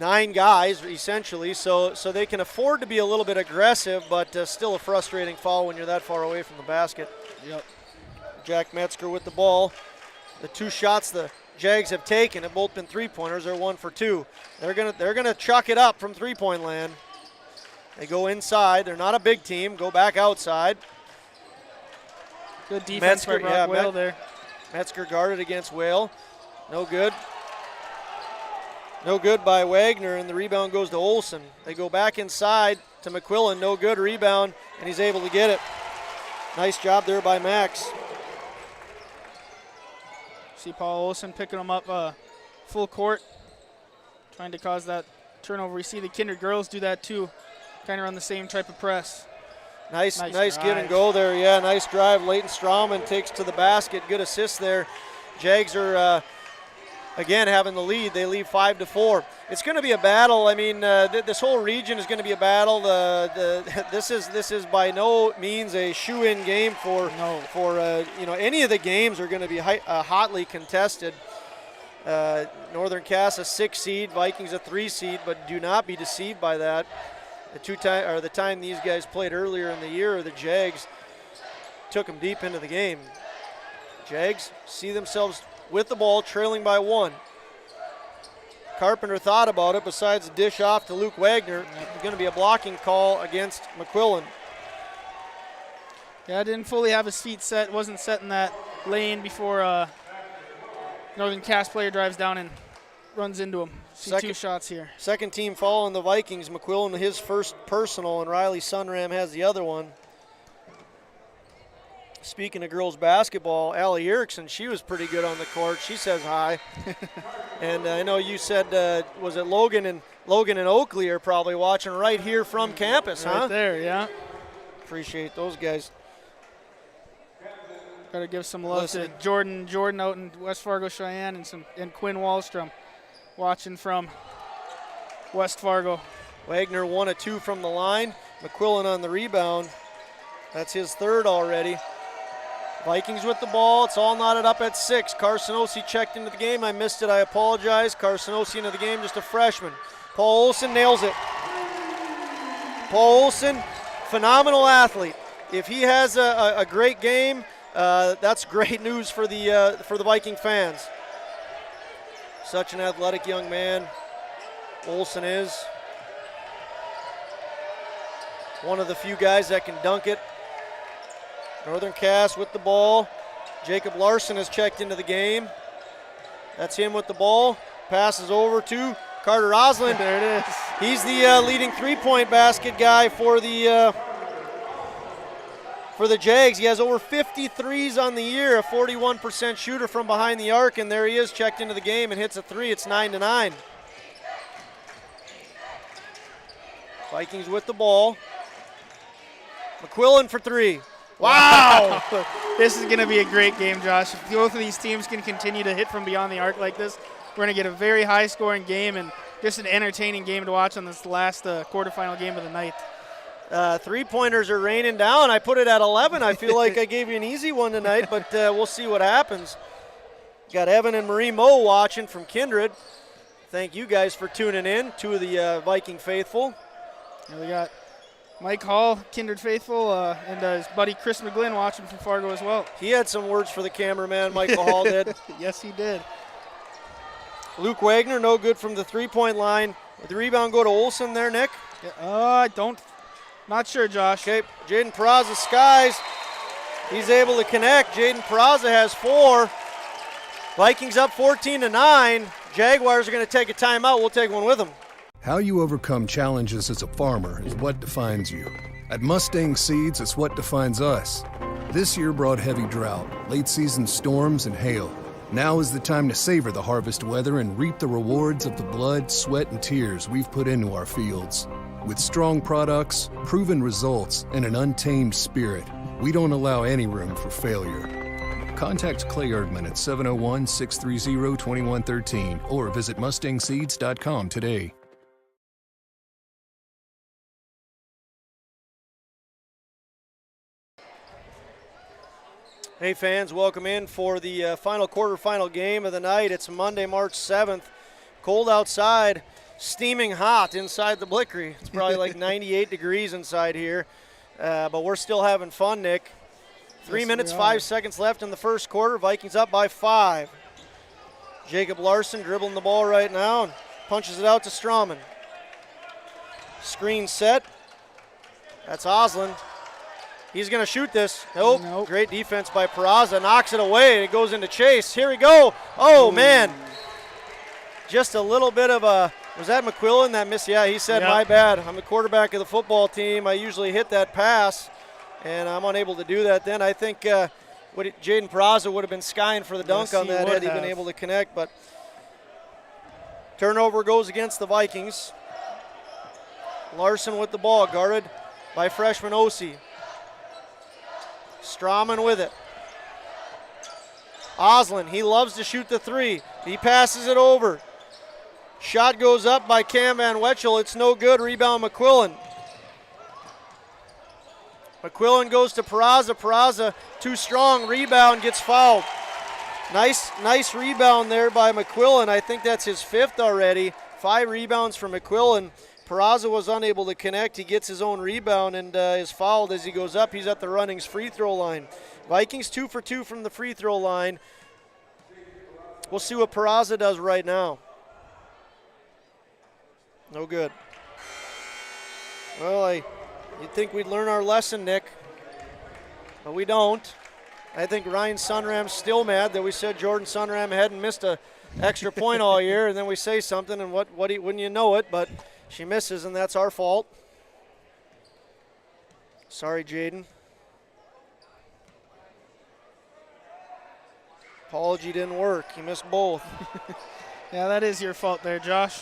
9 guys, essentially, so they can afford to be a little bit aggressive, but still a frustrating foul when you're that far away from the basket. Yep. Jack Metzger with the ball. The 2 shots the Jags have taken have both been 3-pointers. They're 1 for 2. They're gonna chuck it up from 3-point land. They go inside. They're not a big team. Go back outside. Good defense by Brock Whale there. Metzger guarded against Whale. No good. No good by Wagner, and the rebound goes to Olsen. They go back inside to McQuillan. No good rebound, and he's able to get it. Nice job there by Max. See Paul Olsen picking him up full court, trying to cause that turnover. We see the Kindred girls do that too, kind of run the same type of press. Nice give and go there. Yeah, nice drive. Leighton Strawman takes to the basket. Good assist there. Jags are again having the lead. They lead 5-4. It's going to be a battle. I mean, this whole region is going to be a battle. This is by no means a shoe-in game for any of the games are going to be hotly contested. Northern Cass a 6 seed, Vikings a 3 seed, but do not be deceived by that. The time these guys played earlier in the year, the Jags took them deep into the game. Jags see themselves with the ball, trailing by 1. Carpenter thought about it. Besides the dish off to Luke Wagner, it's going to be a blocking call against McQuillan. Yeah, didn't fully have his feet set. Wasn't set in that lane before Northern Cass player drives down and runs into him. See 2 shots here. Second team foul on the Vikings. McQuillan his first personal, and Riley Sunram has the other one. Speaking of girls basketball, Allie Erickson, she was pretty good on the court. She says hi. And I know you said, was it Logan and Oakley are probably watching right here from campus, huh? Right there, yeah. Appreciate those guys. Got to give some love to Jordan out in West Fargo, Cheyenne, and Quinn Wallstrom watching from West Fargo. Wagner 1 of 2 from the line. McQuillan on the rebound. That's his 3rd already. Vikings with the ball. It's all knotted up at 6. Carsonosi checked into the game. I missed it. I apologize. Carsonosi into the game, just a freshman. Paul Olsen nails it. Paul Olsen, phenomenal athlete. If he has a great game, that's great news for the Viking fans. Such an athletic young man, Olsen is. one of the few guys that can dunk it. Northern Cass with the ball. Jacob Larson has checked into the game. That's him with the ball. Passes over to Carter Oslin. There it is. He's the leading three-point basket guy for the Jags. He has over 50 threes on the year, a 41% shooter from behind the arc, and there he is, checked into the game and hits a three. It's 9-9. Vikings with the ball. McQuillan for three. Wow! This is going to be a great game, Josh. If both of these teams can continue to hit from beyond the arc like this, we're going to get a very high-scoring game and just an entertaining game to watch on this last quarterfinal game of the night. Three-pointers are raining down. I put it at 11. I feel like I gave you an easy one tonight, but we'll see what happens. Got Evan and Marie Moe watching from Kindred. Thank you guys for tuning in, two of the Viking faithful. And we got Mike Hall, Kindred faithful, and his buddy Chris McGlynn watching from Fargo as well. He had some words for the cameraman, Michael Hall did. Yes, he did. Luke Wagner, no good from the three-point line. Did the rebound go to Olsen there, Nick? Yeah, not sure, Josh. Okay, Jaden Peraza skies. He's able to connect. Jaden Peraza has 4. Vikings up 14-9. Jaguars are going to take a timeout. We'll take one with them. How you overcome challenges as a farmer is what defines you. At Mustang Seeds, it's what defines us. This year brought heavy drought, late-season storms, and hail. Now is the time to savor the harvest weather and reap the rewards of the blood, sweat, and tears we've put into our fields. With strong products, proven results, and an untamed spirit, we don't allow any room for failure. Contact Clay Erdman at 701-630-2113 or visit mustangseeds.com today. Hey fans, welcome in for the final quarterfinal game of the night. It's Monday, March 7th. Cold outside, steaming hot inside the Blickery. It's probably like 98 degrees inside here, but we're still having fun, Nick. 3 minutes, 5 seconds left in the first quarter. Vikings up by 5. Jacob Larson dribbling the ball right now and punches it out to Strawman. Screen set. That's Oslin. He's going to shoot this. Nope. Great defense by Peraza. Knocks it away. It goes into chase. Here we go. Oh, man. Just a little bit of a – was that McQuillan that missed? Yeah, he said, my bad. I'm the quarterback of the football team. I usually hit that pass, and I'm unable to do that then. I think Jaden Peraza would have been skying for the dunk on that had he been able to connect. But turnover goes against the Vikings. Larson with the ball, guarded by freshman Osi. Strawman with it. Oslin, he loves to shoot the three. He passes it over. Shot goes up by Cam Van Wetchel. It's no good. Rebound McQuillan. McQuillan goes to Peraza. Peraza too strong. Rebound, gets fouled. Nice rebound there by McQuillan. I think that's his 5th already. 5 rebounds for McQuillan. Peraza was unable to connect. He gets his own rebound and is fouled as he goes up. He's at the Runnings free throw line. Vikings 2 for 2 from the free throw line. We'll see what Peraza does right now. No good. Well, you'd think we'd learn our lesson, Nick, but we don't. I think Ryan Sunram's still mad that we said Jordan Sunram hadn't missed an extra point all year, and then we say something, and wouldn't you know it, but she misses, and that's our fault. Sorry, Jaden. Apology didn't work. You missed both. Yeah, that is your fault there, Josh.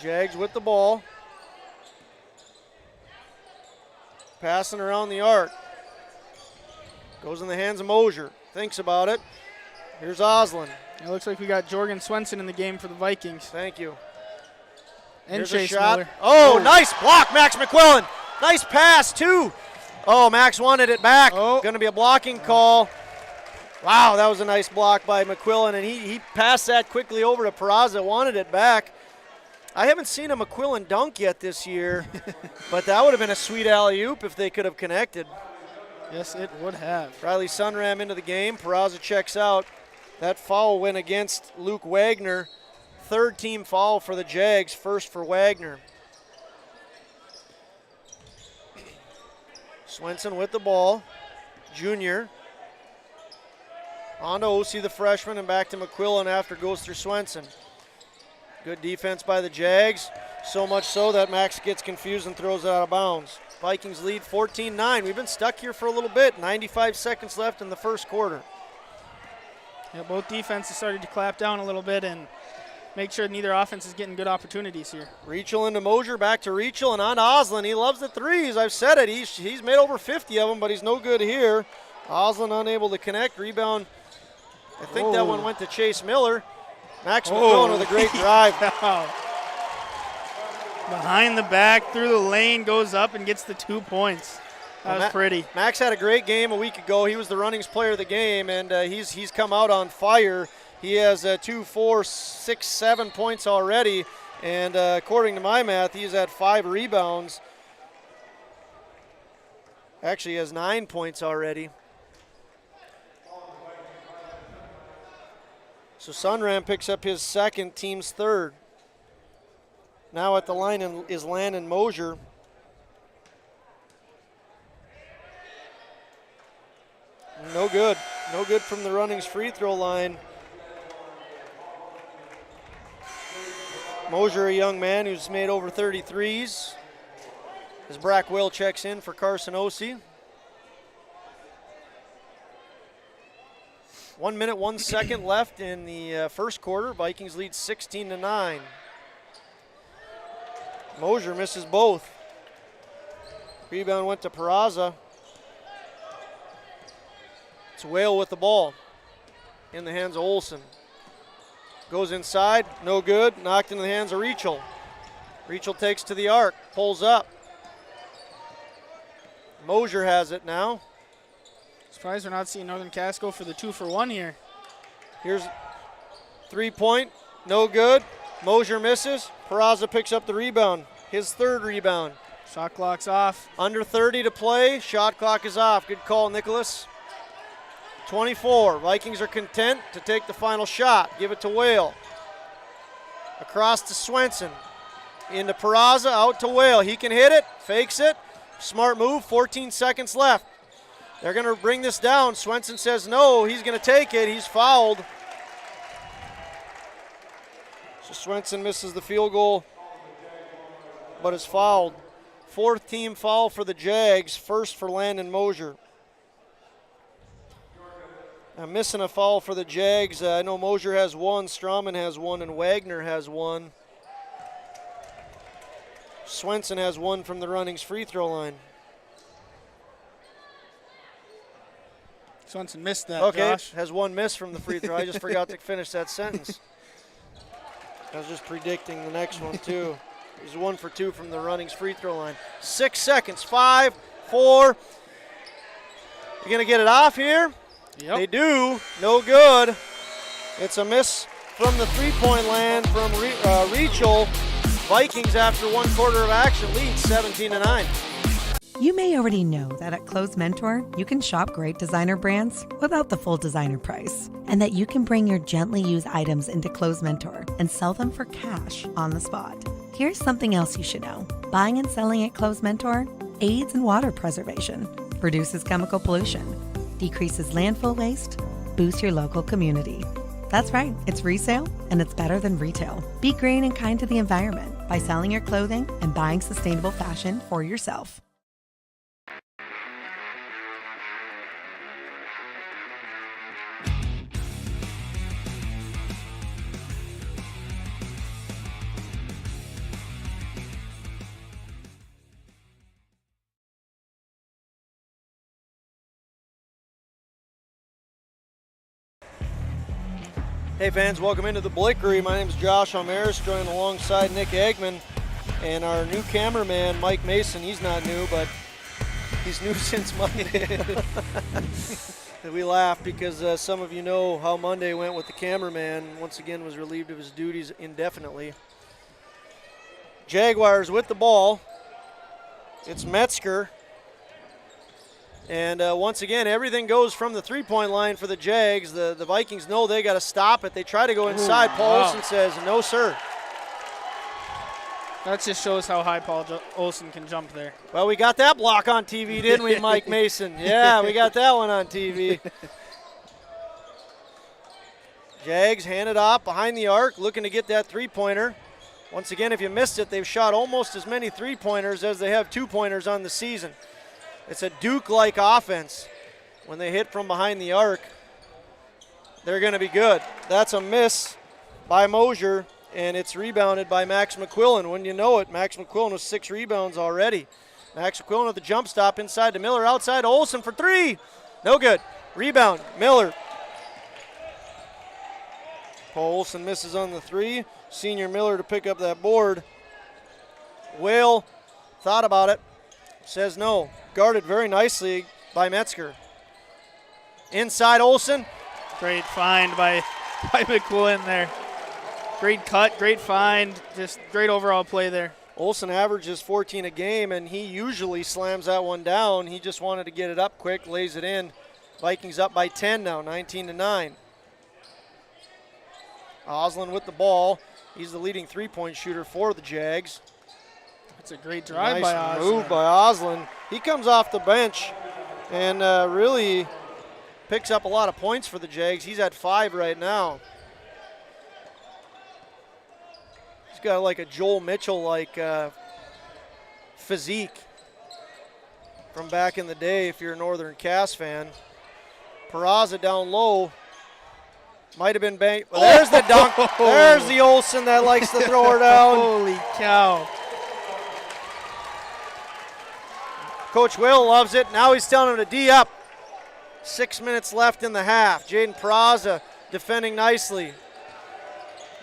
Jags with the ball. Passing around the arc. Goes in the hands of Mosier. Thinks about it. Here's Oslin. It looks like we got Jorgen Swenson in the game for the Vikings. Thank you. And Here's Chase a shot. Miller. Oh, nice block, Max McQuillan. Nice pass, too. Oh, Max wanted it back. Going to be a blocking call. Wow, that was a nice block by McQuillan, and he passed that quickly over to Peraza, wanted it back. I haven't seen a McQuillan dunk yet this year, but that would have been a sweet alley-oop if they could have connected. Yes, it would have. Riley Sunram into the game. Peraza checks out. That foul went against Luke Wagner. 3rd team foul for the Jags, 1st for Wagner. Swenson with the ball. Junior. On to Ossie, the freshman, and back to Mcquill, and after goes through Swenson. Good defense by the Jags. So much so that Max gets confused and throws it out of bounds. Vikings lead 14-9. We've been stuck here for a little bit. 95 seconds left in the first quarter. Yeah, both defenses started to clap down a little bit and make sure neither offense is getting good opportunities here. Reachel into Mosier, back to Reachel, and on to Oslin. He loves the threes. I've said it. He's made over 50 of them, but he's no good here. Oslin unable to connect. Rebound. I think that one went to Chase Miller. Max McQuillan with a great drive. Behind the back, through the lane, goes up and gets the 2 points. That was pretty. Max had a great game a week ago. He was the runnings player of the game, and he's come out on fire. He has 2, 4, 6, 7 points already, and according to my math, he's had 5 rebounds. Actually, he has 9 points already. So Sunram picks up his second, team's third. Now at the line is Landon Mosier. No good. No good from the runnings free throw line. Mosier, a young man who's made over 33s. As Brack Will checks in for Carson Ossie. 1 minute, 1 second left in the first quarter. Vikings lead 16-9. Mosier misses both. Rebound went to Peraza. It's Whale with the ball. In the hands of Olsen. Goes inside, no good. Knocked into the hands of Reachel. Reachel takes to the arc, pulls up. Mosier has it now. Surprised we're not seeing Northern Cass go for the 2-for-1 here. Here's 3-point, no good. Mosier misses. Peraza picks up the rebound, his third rebound. Shot clock's off. Under 30 to play, shot clock is off. Good call, Nicholas. 24, Vikings are content to take the final shot. Give it to Whale. Across to Swenson. Into Peraza, out to Whale. He can hit it, fakes it. Smart move, 14 seconds left. They're going to bring this down. Swenson says no, he's going to take it. He's fouled. So Swenson misses the field goal, but is fouled. Fourth team foul for the Jags, first for Landon Mosier. Now missing a foul for the Jags. I know Mosier has 1, Strawman has 1, and Wagner has 1. Swenson has 1 from the runnings free throw line. Swenson missed that, okay, Josh. Has 1 miss from the free throw. I just forgot to finish that sentence. I was just predicting the next one, too. He's 1 for 2 from the runnings free throw line. 6 seconds, 5, 4. You going to get it off here? Yep. They do. No good. It's a miss from the three-point land from Reachel. Vikings, after 1 quarter of action, lead 17-9. You may already know that at Clothes Mentor, you can shop great designer brands without the full designer price, and that you can bring your gently used items into Clothes Mentor and sell them for cash on the spot. Here's something else you should know. Buying and selling at Clothes Mentor aids in water preservation, reduces chemical pollution, decreases landfill waste, boosts your local community. That's right, it's resale, and it's better than retail. Be green and kind to the environment by selling your clothing and buying sustainable fashion for yourself. Hey fans, welcome into the Blickery. My name is Josh Almaris, joined alongside Nick Eggman and our new cameraman, Mike Mason. He's not new, but he's new since Monday. We laugh because some of you know how Monday went with the cameraman. Once again was relieved of his duties indefinitely. Jaguars with the ball. It's Metzger. And once again, everything goes from the three-point line for the Jags. The Vikings know they got to stop it. They try to go inside. Paul Olsen says, no, sir. That just shows how high Paul Olsen can jump there. Well, we got that block on TV, didn't we, Mike Mason? Yeah, we got that one on TV. Jags hand it off behind the arc, looking to get that three-pointer. Once again, if you missed it, they've shot almost as many three-pointers as they have two-pointers on the season. It's a Duke-like offense. When they hit from behind the arc, they're going to be good. That's a miss by Mosier, and it's rebounded by Max McQuillan. When you know it, Max McQuillan with 6 rebounds already. Max McQuillan with the jump stop inside to Miller, outside to Olsen for 3. No good. Rebound, Miller. Paul Olsen misses on the 3. Senior Miller to pick up that board. Whale thought about it, says no. Guarded very nicely by Metzger. Inside Olsen. Great find by McQuillan there. Great cut, great find, just great overall play there. Olsen averages 14 a game, and he usually slams that one down. He just wanted to get it up quick, lays it in. Vikings up by 10 now, 19-9. Oslin with the ball. He's the leading three-point shooter for the Jags. That's a great drive by Oslin. Nice move by Oslin. He comes off the bench and really picks up a lot of points for the Jags. He's at 5 right now. He's got like a Joel Mitchell-like physique from back in the day if you're a Northern Cass fan. Peraza down low. Might have been banked. Well, there's the dunk. There's the Olsen that likes to throw her down. Holy cow. Coach Will loves it. Now he's telling him to D up. 6 minutes left in the half. Jaden Peraza defending nicely.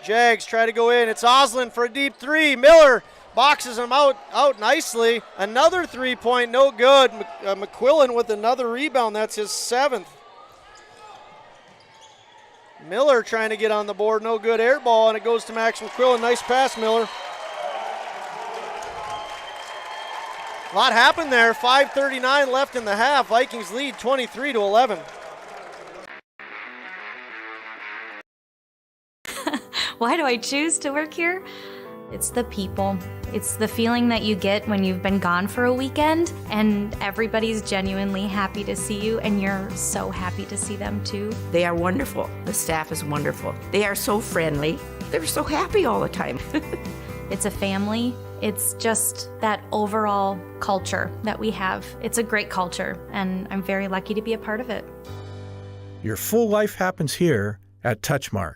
Jags try to go in. It's Oslin for a deep 3. Miller boxes him out nicely. Another 3-point, no good. McQuillan with another rebound. That's his 7th. Miller trying to get on the board. No good. Air ball, and it goes to Max McQuillan. Nice pass, Miller. A lot happened there. 5:39 left in the half. Vikings lead 23-11. Why do I choose to work here? It's the people. It's the feeling that you get when you've been gone for a weekend and everybody's genuinely happy to see you and you're so happy to see them too. They are wonderful. The staff is wonderful. They are so friendly. They're so happy all the time. It's a family. It's just that overall culture that we have. It's a great culture and I'm very lucky to be a part of it. Your full life happens here at Touchmark.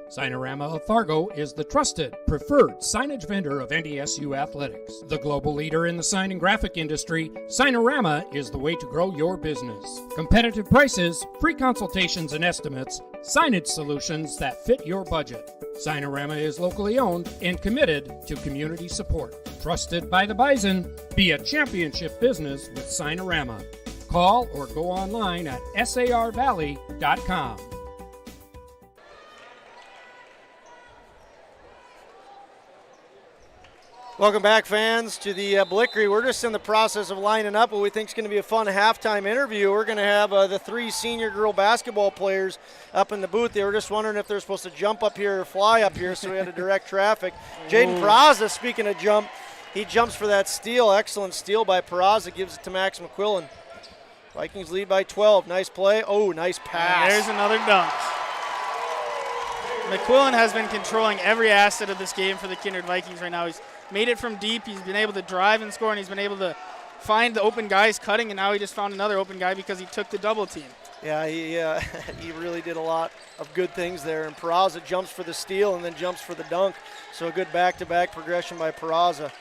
Signorama of Fargo is the trusted, preferred signage vendor of NDSU athletics. The global leader in the sign and graphic industry, Signorama is the way to grow your business. Competitive prices, free consultations and estimates, signage solutions that fit your budget. Signorama is locally owned and committed to community support. Trusted by the Bison, be a championship business with Signorama. Call or go online at sarvalley.com. Welcome back, fans, to the Blickery. We're just in the process of lining up what we think is going to be a fun halftime interview. We're going to have the 3 senior girl basketball players up in the booth. They were just wondering if they're supposed to jump up here or fly up here, so we had to direct traffic. Jaden Peraza, speaking of jump, he jumps for that steal. Excellent steal by Peraza, gives it to Max McQuillan. Vikings lead by 12. Nice play. Oh, nice pass. And there's another dunk. McQuillan has been controlling every asset of this game for the Kindred Vikings right now. He's made it from deep. He's been able to drive and score, and he's been able to find the open guys cutting, and now he just found another open guy because he took the double team. Yeah, he really did a lot of good things there, and Peraza jumps for the steal and then jumps for the dunk. So a good back-to-back progression by Peraza.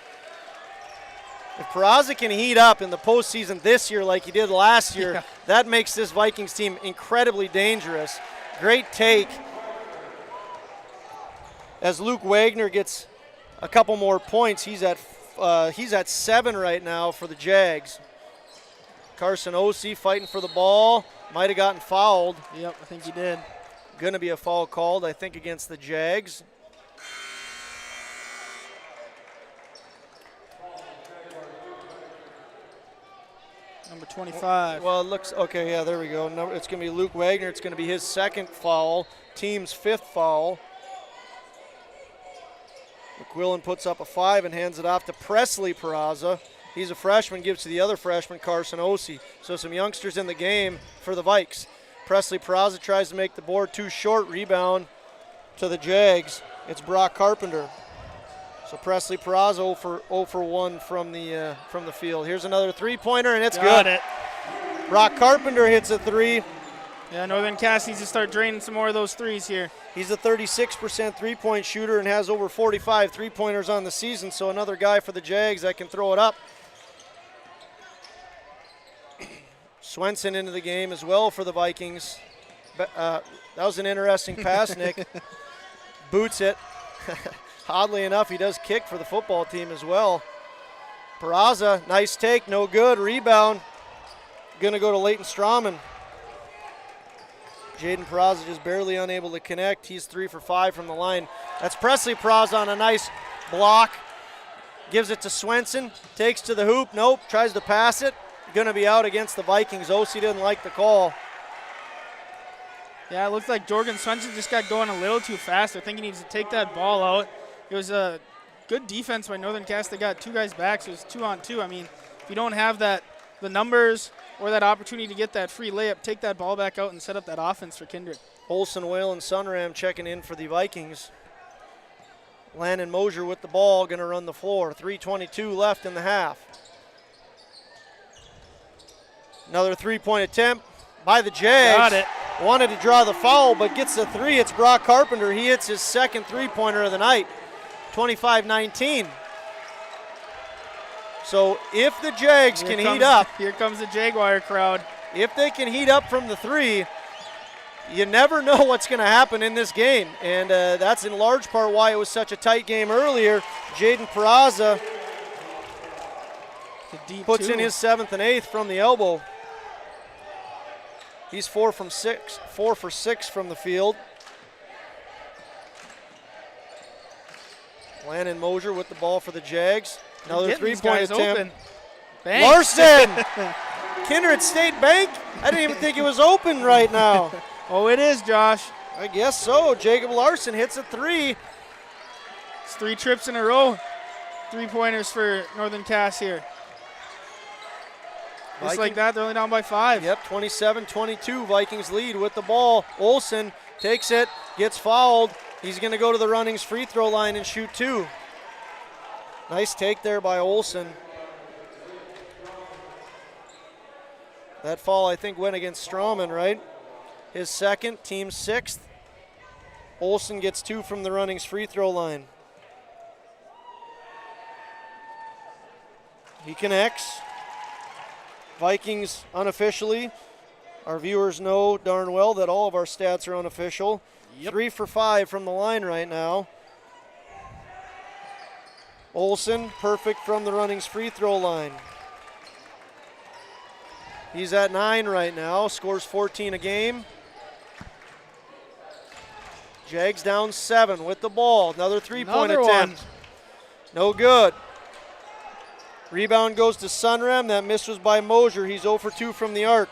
If Peraza can heat up in the postseason this year like he did last year, that makes this Vikings team incredibly dangerous. Great take. As Luke Wagner gets a couple more points, he's at 7 right now for the Jags. Carson Osee fighting for the ball. Might have gotten fouled. Yep, I think he did. Going to be a foul called, I think, against the Jags. Number 25. Well, it looks, okay, yeah, there we go. It's going to be Luke Wagner. It's going to be his 2nd foul, team's 5th foul. McQuillan puts up a 5 and hands it off to Presley Peraza. He's a freshman, gives to the other freshman, Carson Ossie. So some youngsters in the game for the Vikes. Presley Peraza tries to make the board too short. Rebound to the Jags. It's Brock Carpenter. So Presley Peraza 0 for 1 from the field. Here's another three-pointer, and it's Got good. it. Brock Carpenter hits a 3. Yeah, Northern Cass needs to start draining some more of those threes here. He's a 36% three-point shooter and has over 45 three-pointers on the season, so another guy for the Jags that can throw it up. Swenson into the game as well for the Vikings. That was an interesting pass, Nick. Boots it. Oddly enough, he does kick for the football team as well. Peraza, nice take, no good. Rebound. Going to go to Leighton Strawman. Jaden Peraza just barely unable to connect. He's 3 for 5 from the line. That's Presley Peraza on a nice block. Gives it to Swenson. Takes to the hoop. Nope. Tries to pass it. Going to be out against the Vikings. Ossie didn't like the call. Yeah, it looks like Jorgen Swenson just got going a little too fast. I think he needs to take that ball out. It was a good defense by Northern Cass. They got 2 guys back, so it's 2-on-2. I mean, if you don't have the numbers or that opportunity to get that free layup, take that ball back out and set up that offense for Kindred. Olsen, Whale, and Sunram checking in for the Vikings. Landon Mosier with the ball, going to run the floor. 3:22 left in the half. Another three-point attempt by the Jags. Got it. Wanted to draw the foul, but gets the 3. It's Brock Carpenter. He hits his second three-pointer of the night. 25-19. So if the Jags can heat up. Here comes the Jaguar crowd. If they can heat up from the 3, you never know what's going to happen in this game. And that's in large part why it was such a tight game earlier. Jaden Peraza puts in his 7th and 8th from the elbow. He's 4 for 6 from the field. Landon Mosier with the ball for the Jags. Another three-point attempt. Larson! Kindred State Bank? I didn't even think it was open right now. Oh, it is, Josh. I guess so. Jacob Larson hits a 3. It's 3 trips in a row. 3-pointers for Northern Cass here. Just like that, they're only down by 5. Yep, 27-22. Vikings lead with the ball. Olsen takes it, gets fouled. He's going to go to the Runnings free throw line and shoot 2. Nice take there by Olsen. That foul, I think, went against Strawman, right? His second, team 6th. Olsen gets 2 from the Runnings free throw line. He connects. Vikings unofficially. Our viewers know darn well that all of our stats are unofficial. Yep. 3 for 5 from the line right now. Olsen, perfect from the Runnings free throw line. He's at 9 right now, scores 14 a game. Jags down 7 with the ball. Another three-point attempt. No good. Rebound goes to Sunram. That miss was by Mosier. He's 0 for 2 from the arc.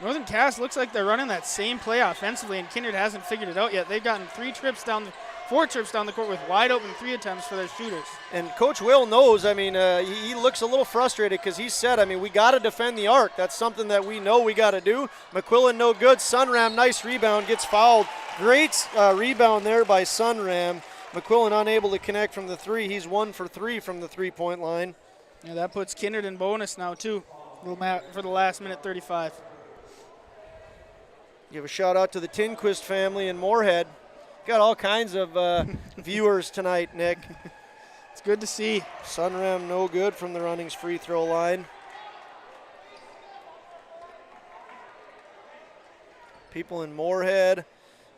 Northern Cass looks like they're running that same play offensively, and Kindred hasn't figured it out yet. They've gotten 4 trips down the court with wide open 3 attempts for their shooters. And Coach Will knows, I mean, he looks a little frustrated because he said, I mean, we got to defend the arc. That's something that we know we got to do. McQuillan, no good. Sunram, nice rebound, gets fouled. Great rebound there by Sunram. McQuillan unable to connect from the 3. He's 1 for 3 from the three-point line. Yeah, that puts Kindred in bonus now, too, for the last minute 35. Give a shout out to the Tinquist family in Moorhead. Got all kinds of viewers tonight, Nick. It's good to see. Sunram no good from the Runnings free throw line. People in Moorhead.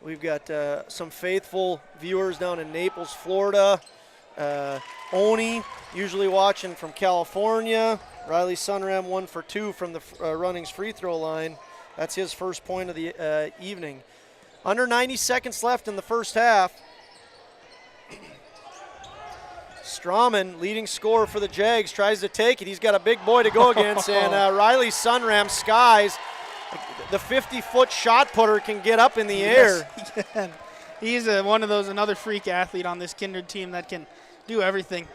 We've got some faithful viewers down in Naples, Florida. Oni, usually watching from California. Riley Sunram 1 for 2 from the Runnings free throw line. That's his first point of the evening. Under 90 seconds left in the first half. Strawman, leading scorer for the Jags, tries to take it. He's got a big boy to go against, and Riley Sunram skies. The 50-foot shot putter can get up in the air. Yes, he can. He's another freak athlete on this Kindred team that can do everything.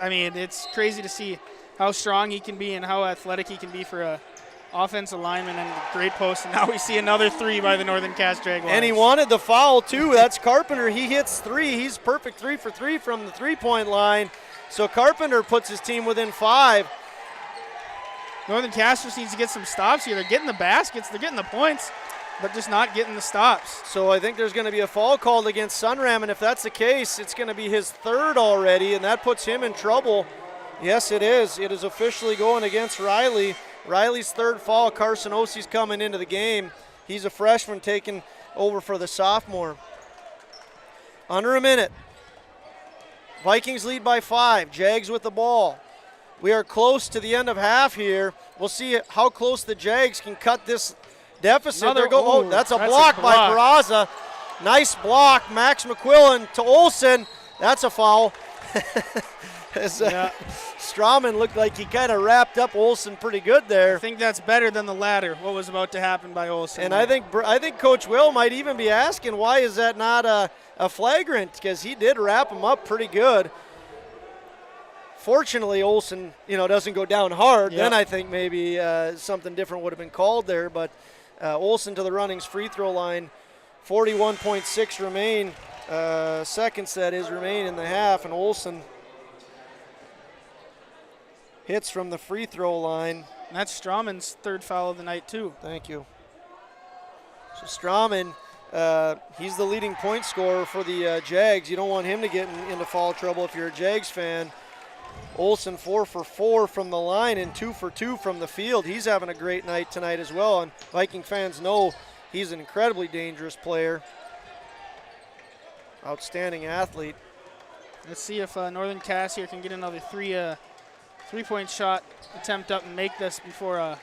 I mean, it's crazy to see how strong he can be and how athletic he can be for a offensive lineman and a great post. And now we see another 3 by the Northern Cass Jaguars. And he wanted the foul, too. That's Carpenter. He hits 3. He's perfect 3 for 3 from the three-point line. So Carpenter puts his team within 5. Northern Cass just needs to get some stops here. They're getting the baskets, they're getting the points, but just not getting the stops. So I think there's going to be a foul called against Sunram, and if that's the case, it's going to be his 3rd already, and that puts him in trouble. Yes, it is. It is officially going against Riley. Riley's 3rd foul. Carson Osie's coming into the game. He's a freshman taking over for the sophomore. Under a minute. Vikings lead by 5. Jags with the ball. We are close to the end of half here. We'll see how close the Jags can cut this deficit. That's a block by Peraza. Nice block. Max Mcquill to Olsen. That's a foul. Strawman looked like he kind of wrapped up Olsen pretty good there. I think that's better than the latter, what was about to happen by Olsen. And I think Coach Will might even be asking, why is that not a flagrant? Because he did wrap him up pretty good. Fortunately, Olsen, doesn't go down hard. Then I think maybe something different would have been called there. But Olsen to the Runnings free throw line. 41.6 seconds remain in the half, and Olsen hits from the free throw line. And that's Strawman's 3rd foul of the night, too. Thank you. So Strawman, he's the leading point scorer for the Jags. You don't want him to get into foul trouble if you're a Jags fan. Olsen 4 for 4 from the line and 2 for 2 from the field. He's having a great night tonight as well, and Viking fans know he's an incredibly dangerous player. Outstanding athlete. Let's see if Northern Cass here can get another three-point shot attempt up and make this before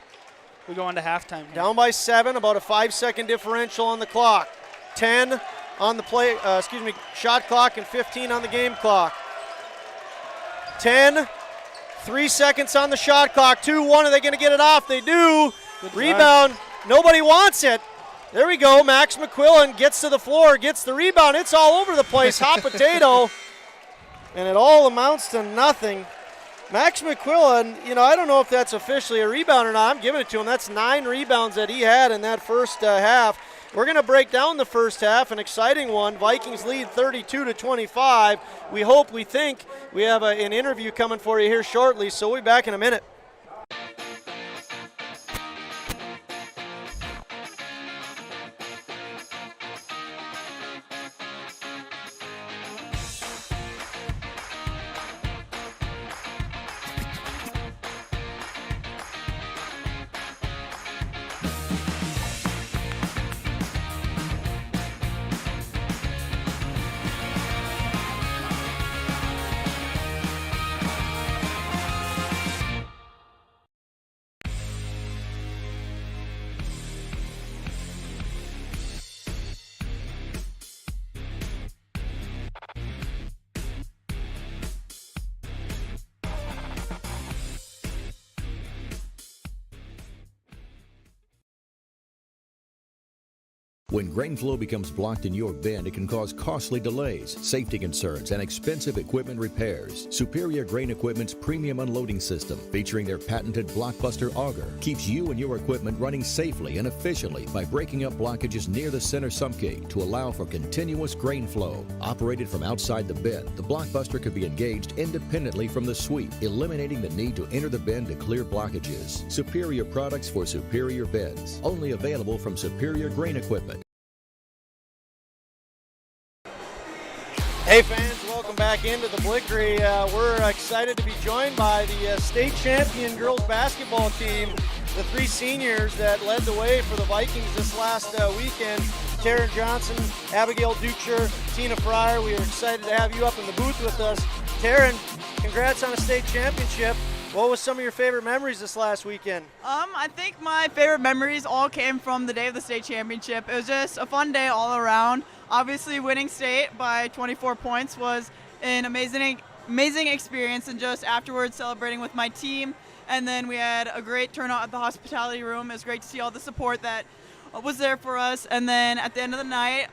we go into halftime. Down by 7, about a 5-second differential on the clock. 10 on the shot clock and 15 on the game clock. 10, 3 seconds on the shot clock. 2-1, are they going to get it off? They do. Good rebound. Nobody wants it. There we go. Max McQuillan gets to the floor, gets the rebound. It's all over the place. Hot potato. And it all amounts to nothing. Max McQuillan, I don't know if that's officially a rebound or not. I'm giving it to him. That's 9 rebounds that he had in that first half. We're going to break down the first half, an exciting one. Vikings lead 32-25. We think we have an interview coming for you here shortly, so we'll be back in a minute. When grain flow becomes blocked in your bin, it can cause costly delays, safety concerns, and expensive equipment repairs. Superior Grain Equipment's premium unloading system, featuring their patented Blockbuster auger, keeps you and your equipment running safely and efficiently by breaking up blockages near the center sump gate to allow for continuous grain flow. Operated from outside the bin, the Blockbuster could be engaged independently from the sweep, eliminating the need to enter the bin to clear blockages. Superior products for superior bins. Only available from Superior Grain Equipment. Hey fans, welcome back into the Blickery. We're excited to be joined by the state champion girls basketball team, the 3 seniors that led the way for the Vikings this last weekend. Taryn Johnson, Abigail Ducher, Tina Fryer. We are excited to have you up in the booth with us. Taryn, congrats on a state championship. What was some of your favorite memories this last weekend? I think my favorite memories all came from the day of the state championship. It was just a fun day all around. Obviously, winning state by 24 points was an amazing experience, and just afterwards celebrating with my team. And then we had a great turnout at the hospitality room. It was great to see all the support that was there for us. And then at the end of the night,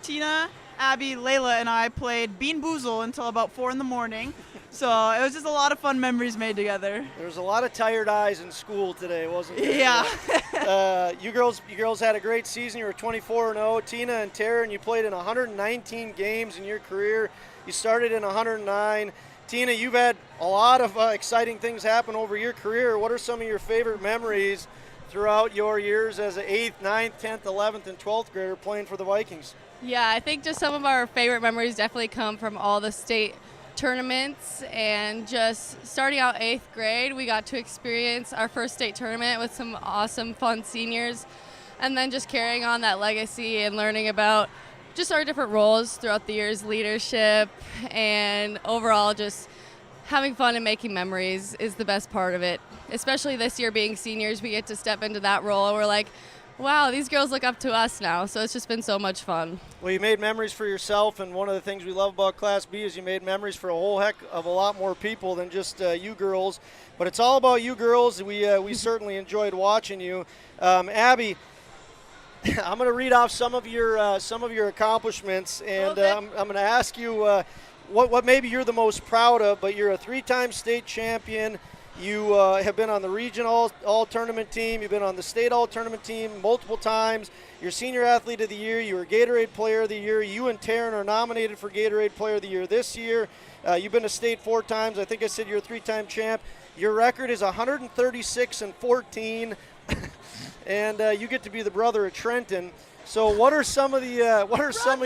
Tina Abby, Layla, and I played Bean Boozle until about 4 in the morning. So it was just a lot of fun memories made together. There was a lot of tired eyes in school today, wasn't there? Yeah. You girls had a great season. You were 24-0. Tina and Taryn, you played in 119 games in your career. You started in 109. Tina, you've had a lot of exciting things happen over your career. What are some of your favorite memories throughout your years as an 8th, 9th, 10th, 11th, and 12th grader playing for the Vikings? Yeah, I think just some of our favorite memories definitely come from all the state tournaments, and just starting out 8th grade, we got to experience our first state tournament with some awesome, fun seniors, and then just carrying on that legacy and learning about just our different roles throughout the years, leadership, and overall just having fun and making memories is the best part of it. Especially this year being seniors, we get to step into that role, and we're like, wow, these girls look up to us now, so it's just been so much fun. Well, you made memories for yourself, and one of the things we love about Class B is you made memories for a whole heck of a lot more people than just you girls. But it's all about you girls. We certainly enjoyed watching you. Abby, I'm going to read off some of your accomplishments, and I'm going to ask you what maybe you're the most proud of. But you're a 3-time state champion. You have been on the regional all-tournament team. You've been on the state all-tournament team multiple times. You're Senior Athlete of the Year. You were Gatorade Player of the Year. You and Taryn are nominated for Gatorade Player of the Year this year. You've been to state 4 times. I think I said you're a 3-time champ. Your record is 136-14, and you get to be the brother of Trenton. So what are some of the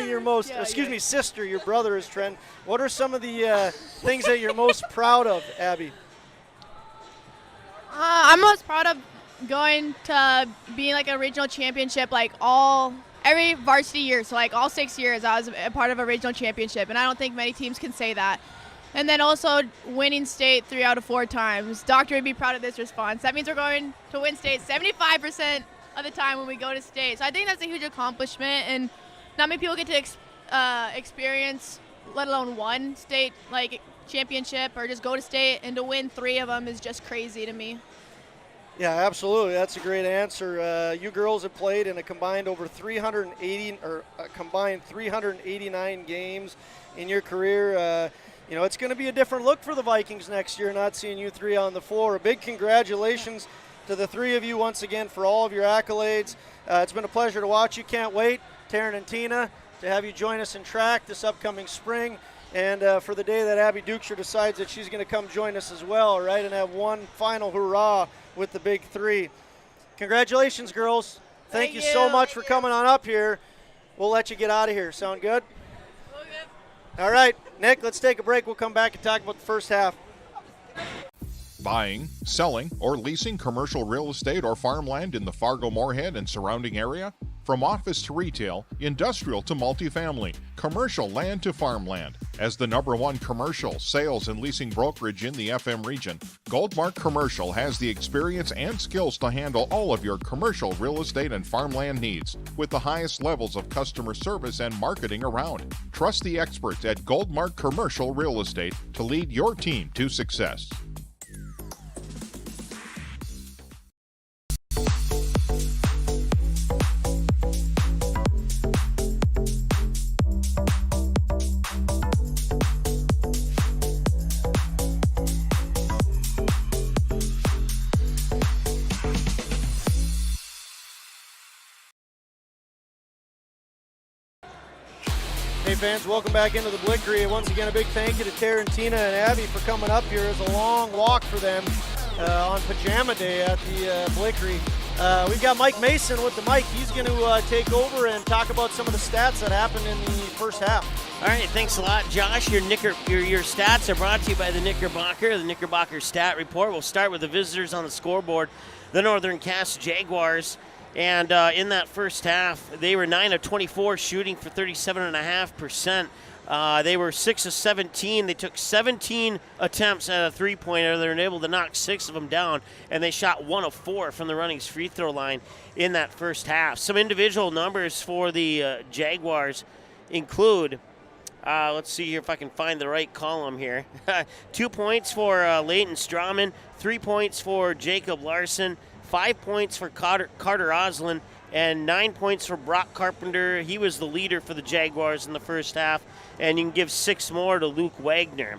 your most sister, your brother is Trent. What are some of the things that you're most proud of, Abby? I'm most proud of going to being like a regional championship every varsity year. So like all 6 years I was a part of a regional championship, and I don't think many teams can say that. And then also winning state 3 out of 4 times. Doctor would be proud of this response. That means we're going to win state 75% of the time when we go to state. So I think that's a huge accomplishment, and not many people get to experience, let alone one state championship or just go to state, and to win 3 of them is just crazy to me. Yeah, absolutely. That's a great answer. You girls have played in a combined 389 games in your career. It's going to be a different look for the Vikings next year, not seeing you 3 on the floor. A big congratulations to the 3 of you once again for all of your accolades. It's been a pleasure to watch you. Can't wait, Taryn and Tina, to have you join us in track this upcoming spring. And for the day that Abby Dukeshire decides that she's going to come join us as well, right, and have one final hurrah with the big 3. Congratulations, girls. Thank you so much for coming on up here. We'll let you get out of here. Sound good? Okay. All right, Nick, let's take a break. We'll come back and talk about the first half. Buying, selling, or leasing commercial real estate or farmland in the Fargo-Moorhead and surrounding area? From office to retail, industrial to multifamily, commercial land to farmland. As the #1 commercial, sales, and leasing brokerage in the FM region, Goldmark Commercial has the experience and skills to handle all of your commercial real estate and farmland needs with the highest levels of customer service and marketing around. Trust the experts at Goldmark Commercial Real Estate to lead your team to success. Hey fans, welcome back into the Blickery. Once again, a big thank you to Taryn, Tina, and Abby for coming up here. It's a long walk for them on Pajama Day at the Blickery. We've got Mike Mason with the mic. He's going to take over and talk about some of the stats that happened in the first half. All right, thanks a lot, Josh. Your stats are brought to you by the Knickerbocker Stat Report. We'll start with the visitors on the scoreboard, the Northern Cass Jaguars. And in that first half, they were 9 of 24, shooting for 37.5%. They were 6 of 17. They took 17 attempts at a three-pointer. They were able to knock 6 of them down, and they shot 1 of 4 from the Runnings free throw line in that first half. Some individual numbers for the Jaguars include, let's see here if I can find the right column here. 2 points for Leighton Strawman, 3 points for Jacob Larson, 5 points for Carter Oslin, and 9 points for Brock Carpenter. He was the leader for the Jaguars in the first half, and you can give 6 more to Luke Wagner.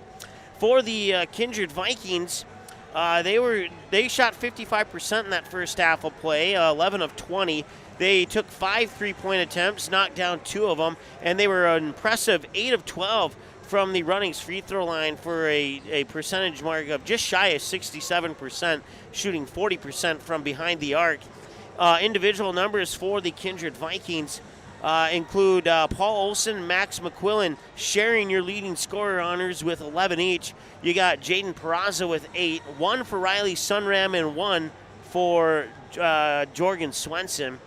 For the Kindred Vikings, they shot 55% in that first half of play, 11 of 20. They took 5 3-point attempts, knocked down 2 of them, and they were an impressive 8 of 12 from the Runnings free throw line for a percentage mark of just shy of 67%, shooting 40% from behind the arc. Individual numbers for the Kindred Vikings include Paul Olsen, Max McQuillan sharing your leading scorer honors with 11 each. You got Jaden Peraza with 8, 1 for Riley Sunram, and 1 for Jorgen Swenson.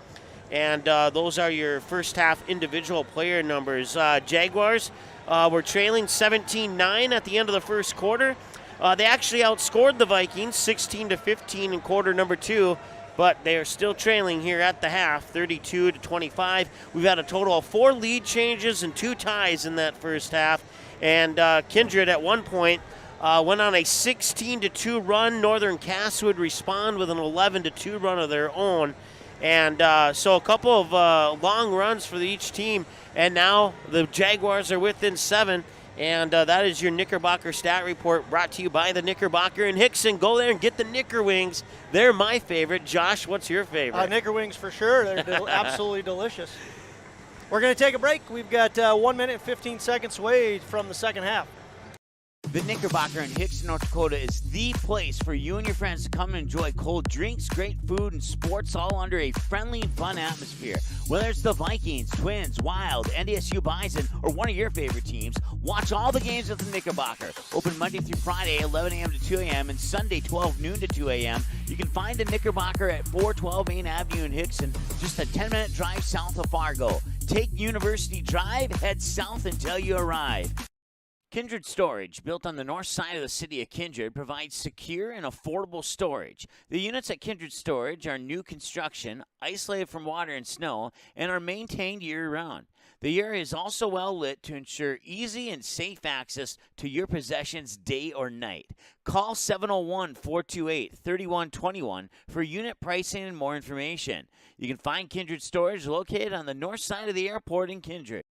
And those are your first half individual player numbers. Jaguars were trailing 17-9 at the end of the first quarter. They actually outscored the Vikings 16-15 in quarter number 2. But they are still trailing here at the half, 32-25. We've had a total of 4 lead changes and 2 ties in that first half. And Kindred at one point went on a 16-2 run. Northern Cass would respond with an 11-2 run of their own. And so a couple of long runs for each team. And now the Jaguars are within 7. And that is your Knickerbocker Stat Report, brought to you by the Knickerbocker and Hickson. Go there and get the Knicker Wings. They're my favorite. Josh, what's your favorite? Knicker Wings for sure. They're absolutely delicious. We're going to take a break. We've got 1 minute and 15 seconds away from the second half. The Knickerbocker in Hickson, North Dakota is the place for you and your friends to come and enjoy cold drinks, great food, and sports all under a friendly and fun atmosphere. Whether it's the Vikings, Twins, Wild, NDSU Bison, or one of your favorite teams, watch all the games at the Knickerbocker. Open Monday through Friday, 11 a.m. to 2 a.m., and Sunday, 12 noon to 2 a.m. You can find the Knickerbocker at 412 Main Avenue in Hickson, just a 10-minute drive south of Fargo. Take University Drive, head south until you arrive. Kindred Storage, built on the north side of the city of Kindred, provides secure and affordable storage. The units at Kindred Storage are new construction, isolated from water and snow, and are maintained year-round. The area is also well lit to ensure easy and safe access to your possessions day or night. Call 701-428-3121 for unit pricing and more information. You can find Kindred Storage located on the north side of the airport in Kindred.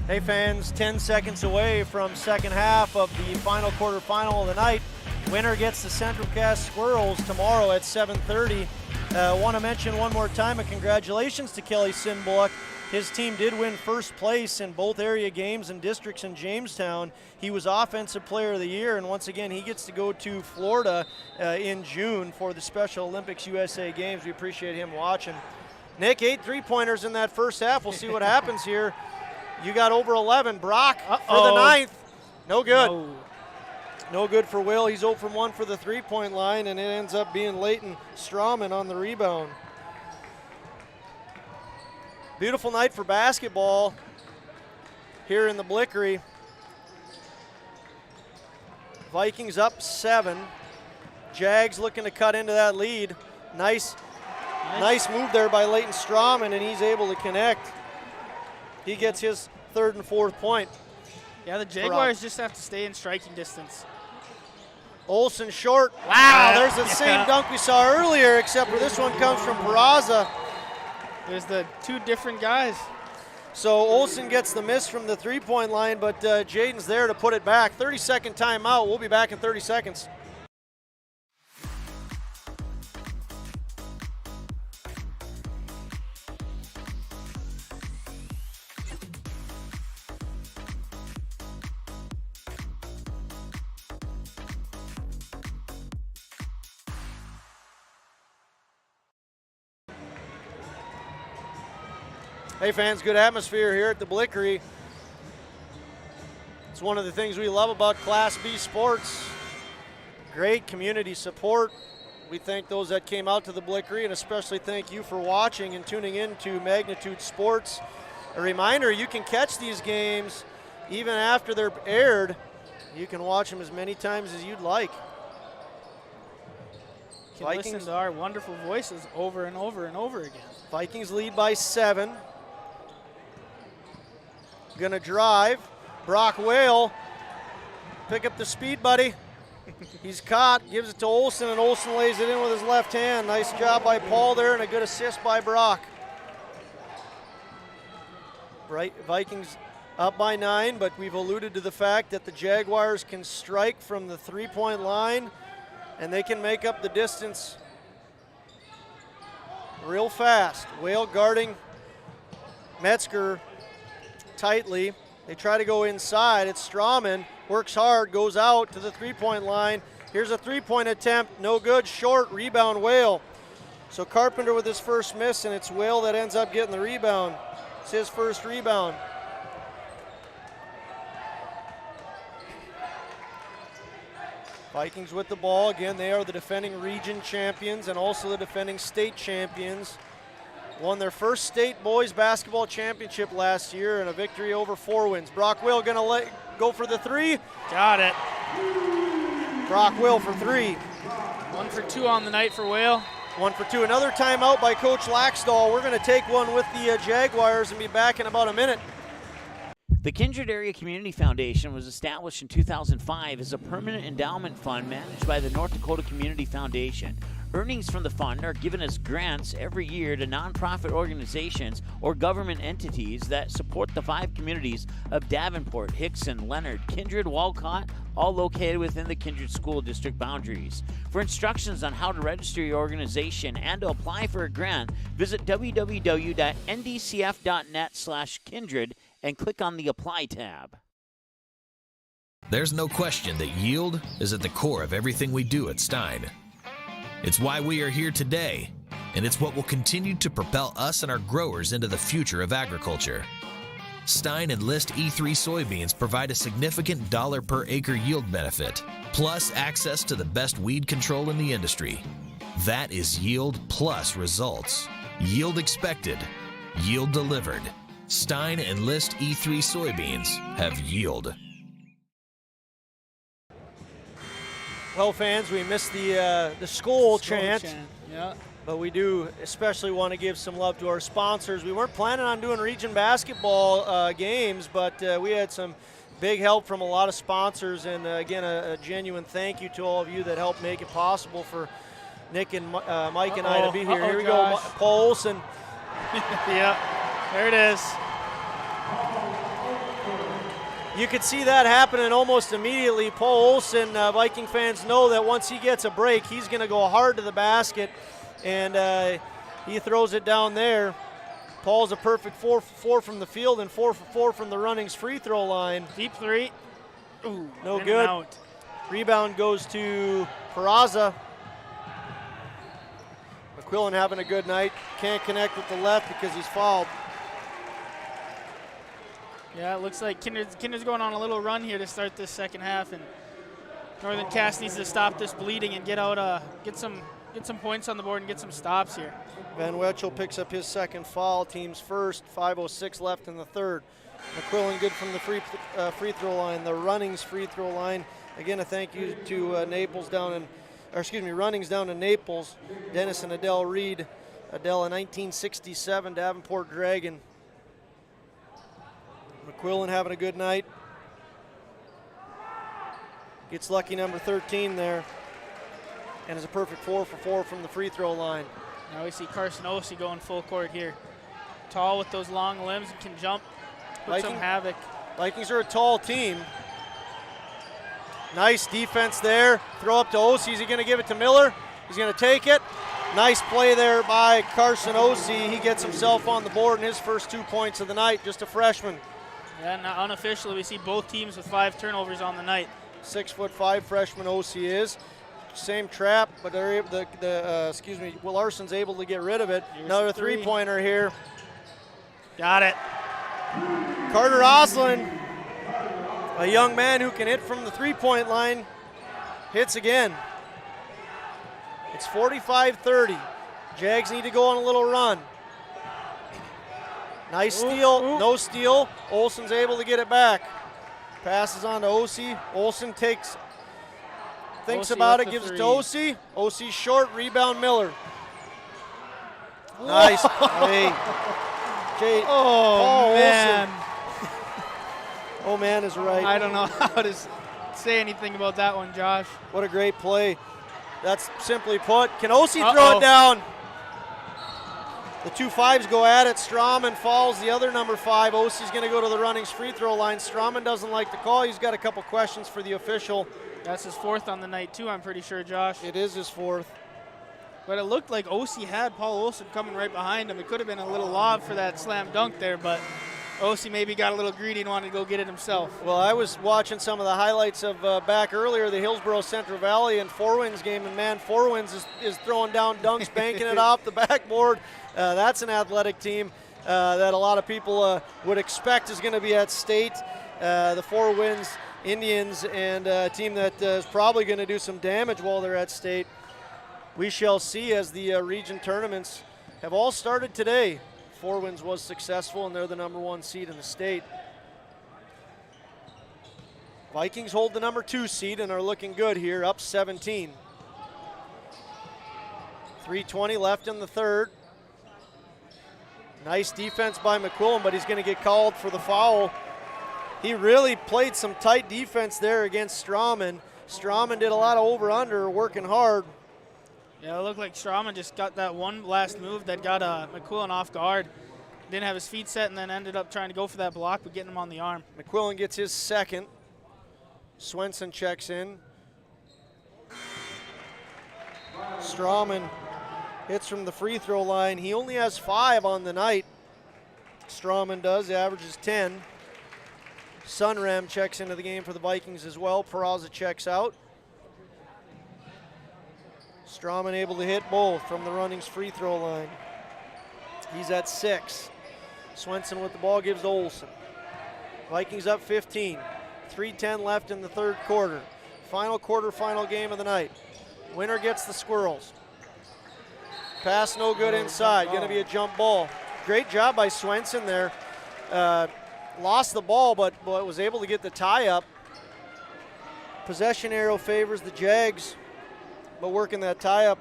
Hey fans, 10 seconds away from second half of the final quarterfinal of the night. Winner gets the Central Cass Squirrels tomorrow at 7:30. Want to mention one more time a congratulations to Kelly Sinbullock. His team did win first place in both area games and districts in Jamestown. He was Offensive Player of the Year, and once again he gets to go to Florida in June for the Special Olympics USA Games. We appreciate him watching. Nick, 8 3-pointers in that first half. We'll see what happens here. You got over 11. Brock for the 9th. No good. No good for Will. He's 0 from 1 for the 3-point line, and it ends up being Leighton Strawman on the rebound. Beautiful night for basketball here in the Blickery. Vikings up 7. Jags looking to cut into that lead. Nice move there by Leighton Strawman, and he's able to connect. He gets his 3rd and 4th point. Yeah, the Jaguars just have to stay in striking distance. Olsen short. Wow, there's the same dunk we saw earlier, except for this one comes from Peraza. There's the 2 different guys. So Olsen gets the miss from the 3-point line, but Jaden's there to put it back. 30-second timeout. We'll be back in 30 seconds. Hey fans, good atmosphere here at the Blickery. It's one of the things we love about Class B sports. Great community support. We thank those that came out to the Blickery, and especially thank you for watching and tuning in to Magnitude Sports. A reminder, you can catch these games even after they're aired. You can watch them as many times as you'd like. You can listen to our wonderful voices over and over and over again. Vikings lead by 7. Gonna drive. Brock Whale, pick up the speed, buddy. He's caught, gives it to Olsen, and Olsen lays it in with his left hand. Nice job by Paul there, and a good assist by Brock. Vikings up by 9, but we've alluded to the fact that the Jaguars can strike from the three-point line, and they can make up the distance real fast. Whale guarding Metzger tightly. They try to go inside. It's Strawman, works hard, goes out to the three-point line. Here's a three-point attempt, no good, short, rebound Whale. So Carpenter with his first miss, and it's Whale that ends up getting the rebound. It's his first rebound. Vikings with the ball. Again, they are the defending region champions and also the defending state champions. Won their first state boys basketball championship last year and a victory over 4 wins. Brock Will going to go for the three. Got it. Brock Will for 3. 1 for 2 on the night for Whale. 1 for 2. Another timeout by Coach Laxdal. We're going to take one with the Jaguars and be back in about a minute. The Kindred Area Community Foundation was established in 2005 as a permanent endowment fund managed by the North Dakota Community Foundation. Earnings from the fund are given as grants every year to nonprofit organizations or government entities that support the 5 communities of Davenport, Hickson, Leonard, Kindred, Walcott, all located within the Kindred School District boundaries. For instructions on how to register your organization and to apply for a grant, visit www.ndcf.net/kindred and click on the Apply tab. There's no question that yield is at the core of everything we do at Stein. It's why we are here today, and it's what will continue to propel us and our growers into the future of agriculture. Stein and List E3 soybeans provide a significant dollar per acre yield benefit, plus access to the best weed control in the industry. That is yield plus results. Yield expected, yield delivered. Stein and List E3 soybeans have yield. Well, fans, we missed the Skol chant. Yeah. But we do especially want to give some love to our sponsors. We weren't planning on doing region basketball games, but we had some big help from a lot of sponsors. And again, a genuine thank you to all of you that helped make it possible for Nick and Mike and I to be here. Here we go, Paul Olsen. Yeah, there it is. You could see that happening almost immediately. Paul Olsen, Viking fans know that once he gets a break, he's going to go hard to the basket, and he throws it down there. Paul's a perfect 4 for 4 from the field and 4 for 4 from the Runnings free throw line. Deep 3. Ooh, no good. Out. Rebound goes to Peraza. McQuillan having a good night. Can't connect with the left because he's fouled. Yeah, it looks like Kindred's going on a little run here to start this second half, and Northern Cass needs to stop this bleeding and get out, get some points on the board and get some stops here. Van Wetchel picks up his second foul, team's first. 5:06 left in the third. McQuillan good from the free throw line, the Runnings free throw line. Again, a thank you to Runnings down in Naples. Dennis and Adele Reed. Adele, a 1967 Davenport Dragon. McQuillan having a good night. Gets lucky number 13 there. And is a perfect 4 for 4 from the free throw line. Now we see Carson Ossie going full court here. Tall with those long limbs and can jump, put some havoc. Vikings are a tall team. Nice defense there. Throw up to Ossie. Is he going to give it to Miller? He's going to take it. Nice play there by Carson Ossie. He gets himself on the board in his first 2 points of the night, just a freshman. Yeah, now unofficially we see both teams with 5 turnovers on the night. 6'5" freshman Ossie is. Same trap, but they're able Will Larson's able to get rid of it. Here's another the three. three-pointer here. Got it. Carter Oslin, a young man who can hit from the three-point line, hits again. It's 45-30. Jags need to go on a little run. Nice steal, no steal. Olsen's able to get it back. Passes on to Ossie. Olsen thinks Ossie about with it, the gives it three. to Ossie. Ossie short, rebound Miller. Nice play. Paul man. Olsen. Oh man is right. I don't know how it is. say anything about that one, Josh. What a great play. That's simply put. Can Osi throw it down? The 2 5s go at it. Strawman falls. The other number 5. Osi's going to go to the Runnings free throw line. Strawman doesn't like the call. He's got a couple questions for the official. That's his 4th on the night, too, I'm pretty sure, Josh. It is his 4th. But it looked like Osi had Paul Olsen coming right behind him. It could have been a little lob for that slam dunk there, but Osi maybe got a little greedy and wanted to go get it himself. Well, I was watching some of the highlights of back earlier, the Hillsborough Central Valley and Four Winds game, and man, Four Winds is throwing down dunks, banking it off the backboard. That's an athletic team that a lot of people would expect is going to be at state. The Four Winds Indians, and a team that is probably going to do some damage while they're at state. We shall see, as the region tournaments have all started today. Four Winds was successful, and they're the number 1 seed in the state. Vikings hold the number 2 seed and are looking good here, up 17. 3:20 left in the third. Nice defense by Mcquill, but he's going to get called for the foul. He really played some tight defense there against Strawman. Strawman did a lot of over-under, working hard. Yeah, it looked like Strawman just got that one last move that got McQuillan off guard. Didn't have his feet set and then ended up trying to go for that block, but getting him on the arm. McQuillan gets his 2nd. Swenson checks in. Strawman hits from the free throw line. He only has 5 on the night. Strawman does, averages 10. Sunram checks into the game for the Vikings as well. Peraza checks out. Strawman able to hit both from the Runnings free throw line. He's at 6. Swenson with the ball gives to Olsen. Vikings up 15. 3:10 left in the third quarter. Final game of the night. Winner gets the Squirrels. Pass no good inside. Going to be a jump ball. Great job by Swenson there. Lost the ball, but was able to get the tie up. Possession arrow favors the Jags, but working that tie up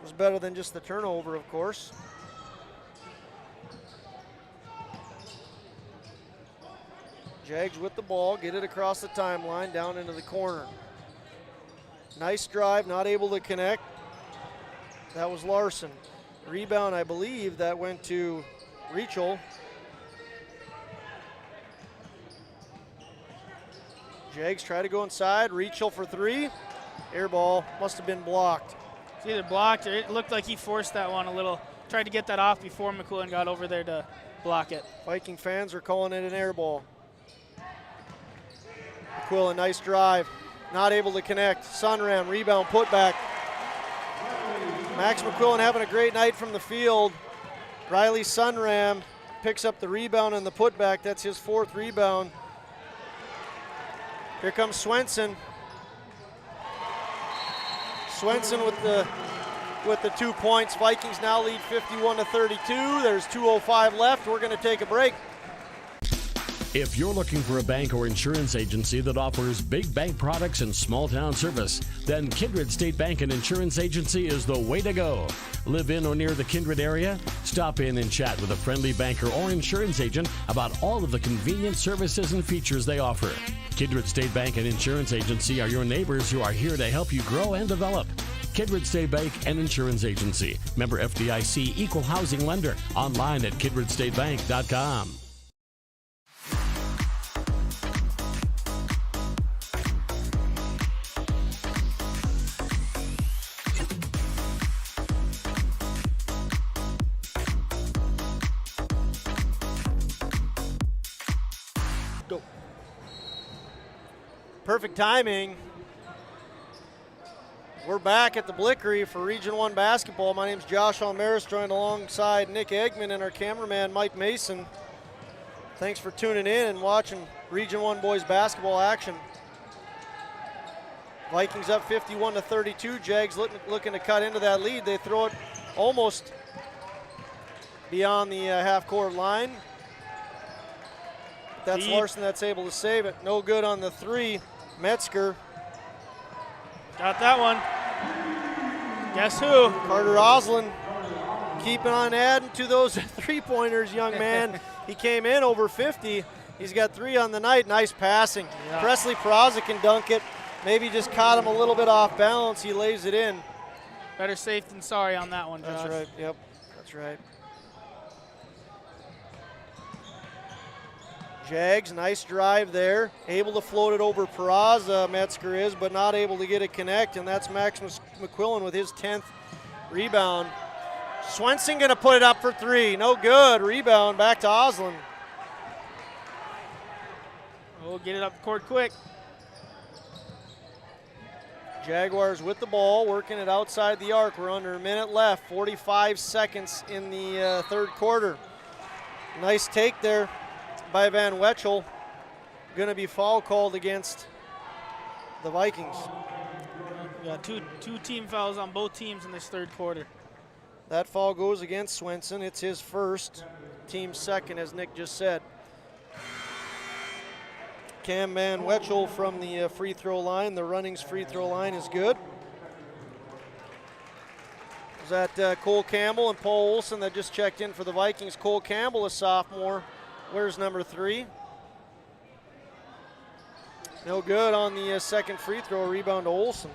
was better than just the turnover, of course. Jags with the ball, get it across the timeline, down into the corner. Nice drive, not able to connect. That was Larson. Rebound, I believe, that went to Reachel. Jags try to go inside, Reachel for 3. Air ball, must have been blocked. It's either blocked or it looked like he forced that one a little. Tried to get that off before McQuillan got over there to block it. Viking fans are calling it an air ball. McQuillan, nice drive. Not able to connect. Sunram, rebound, putback. Max McQuillan having a great night from the field. Riley Sunram picks up the rebound and the putback. That's his 4th rebound. Here comes Swenson. Swenson with the 2 points. Vikings now lead 51-32. There's 2:05 left. We're going to take a break. If you're looking for a bank or insurance agency that offers big bank products and small town service, then Kindred State Bank and Insurance Agency is the way to go. Live in or near the Kindred area? Stop in and chat with a friendly banker or insurance agent about all of the convenient services and features they offer. Kindred State Bank and Insurance Agency are your neighbors who are here to help you grow and develop. Kindred State Bank and Insurance Agency. Member FDIC, equal housing lender. Online at kindredstatebank.com. Perfect timing. We're back at the Blickery for Region 1 basketball. My name's Josh Almaris, joined alongside Nick Eggman and our cameraman Mike Mason. Thanks for tuning in and watching Region 1 boys basketball action. Vikings up 51-32. Jags looking to cut into that lead. They throw it almost beyond the half-court line. That's Larson that's able to save it. No good on the 3. Metzger. Got that one. Guess who? Carter Oslin keeping on adding to those three-pointers, young man. He came in over 50. He's got 3 on the night. Nice passing. Yeah. Presley Peraza can dunk it. Maybe just caught him a little bit off balance. He lays it in. Better safe than sorry on that one, Josh. That's right. Yep, that's right. Jags, nice drive there. Able to float it over Peraza, Metzger is, but not able to get it connect, and that's Max McQuillan with his 10th rebound. Swenson going to put it up for 3. No good. Rebound back to Oslin. We'll get it up the court quick. Jaguars with the ball, working it outside the arc. We're under a minute left, 45 seconds in the third quarter. Nice take there by Van Wetchel. Going to be foul called against the Vikings. We got two team fouls on both teams in this third quarter. That foul goes against Swenson. It's his first, team second, as Nick just said. Cam Van Wetchel from the free throw line. The Runnings free throw line is good. Was that Cole Campbell and Paul Olson that just checked in for the Vikings. Cole Campbell, a sophomore. Where's number 3? No good on the second free throw. Rebound to Olson.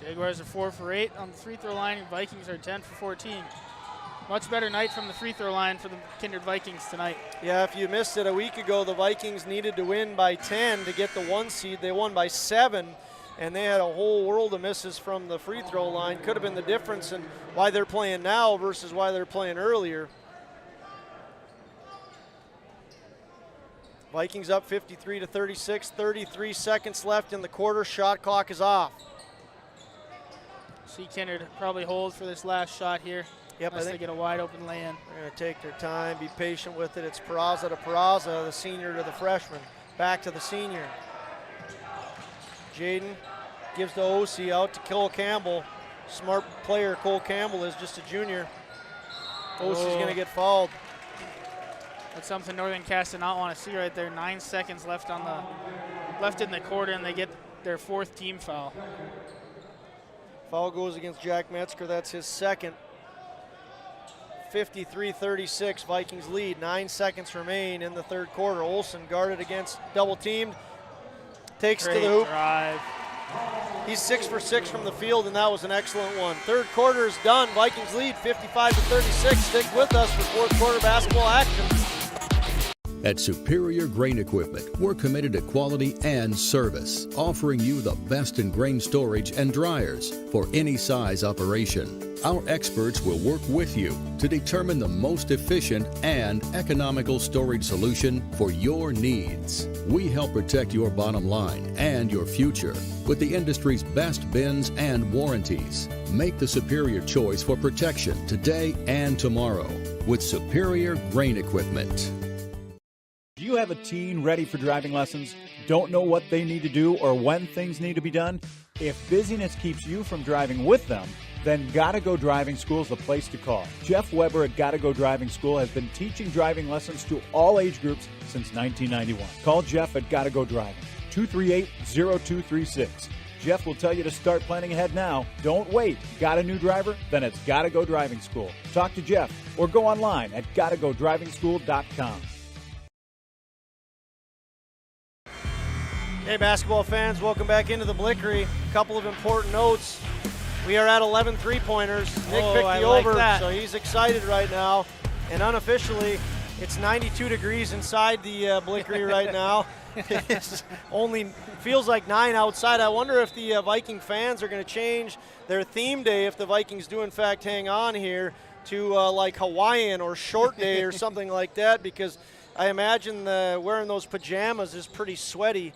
Jaguars are 4 for 8 on the free throw line, and Vikings are 10 for 14. Much better night from the free throw line for the Kindred Vikings tonight. Yeah, if you missed it a week ago, the Vikings needed to win by 10 to get the 1 seed. They won by 7, and they had a whole world of misses from the free throw line. Could have been the difference in why they're playing now versus why they're playing earlier. Vikings up 53-36, 33 seconds left in the quarter. Shot clock is off. See Kindred probably hold for this last shot here. Yep, unless they get a wide open lay-in. They're going to take their time, be patient with it. It's Peraza to Peraza, the senior to the freshman. Back to the senior. Jaden gives the OC out to Cole Campbell. Smart player Cole Campbell is, just a junior. OC's going to get fouled. That's something Northern Cass did not want to see right there. 9 seconds left in the quarter, and they get their 4th team foul. Foul goes against Jack Metzger. That's his second. 53-36, Vikings lead. 9 seconds remain in the third quarter. Olson guarded against, double teamed. Takes Great to the hoop. Drive. He's 6 for 6 from the field, and that was an excellent one. Third quarter is done. Vikings lead 55-36. Stick with us for fourth quarter basketball action. At Superior Grain Equipment, we're committed to quality and service, offering you the best in grain storage and dryers for any size operation. Our experts will work with you to determine the most efficient and economical storage solution for your needs. We help protect your bottom line and your future with the industry's best bins and warranties. Make the superior choice for protection today and tomorrow with Superior Grain Equipment. Do you have a teen ready for driving lessons? Don't know what they need to do or when things need to be done? If busyness keeps you from driving with them, then Gotta Go Driving School is the place to call. Jeff Weber at Gotta Go Driving School has been teaching driving lessons to all age groups since 1991. Call Jeff at Gotta Go Driving, 238-0236. Jeff will tell you to start planning ahead now. Don't wait. Got a new driver? Then it's Gotta Go Driving School. Talk to Jeff or go online at gottagodrivingschool.com. Hey, basketball fans, welcome back into the Blickery. A couple of important notes. We are at 11 three-pointers. Nick picked the over, so he's excited right now. And unofficially, it's 92 degrees inside the Blickery right now. It only feels like 9 outside. I wonder if the Viking fans are going to change their theme day if the Vikings do, in fact, hang on here to like Hawaiian or short day or something like that, because I imagine wearing those pajamas is pretty sweaty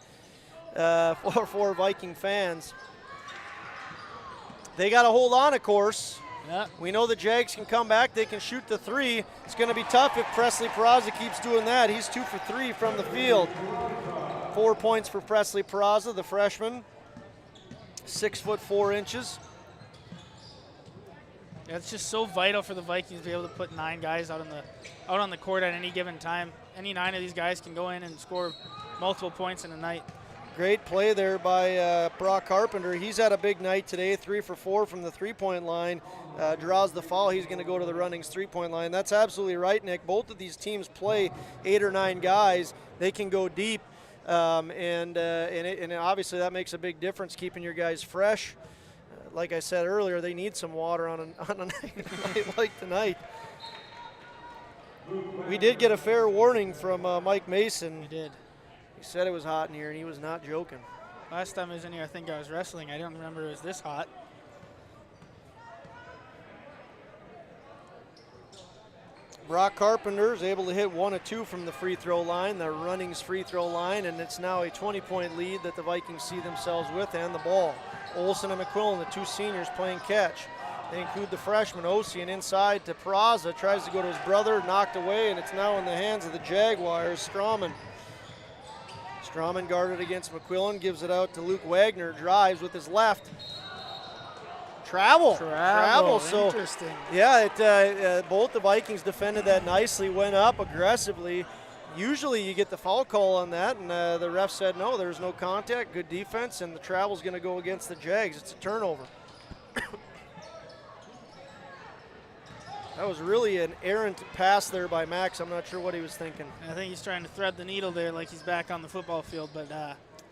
for Viking fans. They got to hold on, of course. Yeah. We know the Jags can come back. They can shoot the 3. It's going to be tough if Presley Peraza keeps doing that. He's 2 for 3 from the field. 4 points for Presley Peraza, the freshman. 6'4". Yeah, it's just so vital for the Vikings to be able to put 9 guys out on the court at any given time. Any 9 of these guys can go in and score multiple points in a night. Great play there by Brock Carpenter. He's had a big night today, 3 for 4 from the three-point line. Draws the foul. He's going to go to the Runnings three-point line. That's absolutely right, Nick. Both of these teams play 8 or 9 guys. They can go deep, and obviously that makes a big difference, keeping your guys fresh. Like I said earlier, they need some water on a night like tonight. We did get a fair warning from Mike Mason. We did. He said it was hot in here, and he was not joking. Last time I was in here, I think I was wrestling. I don't remember it was this hot. Brock Carpenter is able to hit 1 of 2 from the free throw line, the Runnings free throw line, and it's now a 20-point lead that the Vikings see themselves with, and the ball. Olsen and McQuillan, the 2 seniors, playing catch. They include the freshman, Ossian, inside to Peraza, tries to go to his brother, knocked away, and it's now in the hands of the Jaguars. Strawman guarded against McQuillan, gives it out to Luke Wagner, drives with his left. Travel. So, interesting. Yeah, both the Vikings defended that nicely, went up aggressively. Usually you get the foul call on that, and the ref said no, there's no contact, good defense, and the travel's going to go against the Jags. It's a turnover. That was really an errant pass there by Max. I'm not sure what he was thinking. I think he's trying to thread the needle there like he's back on the football field, but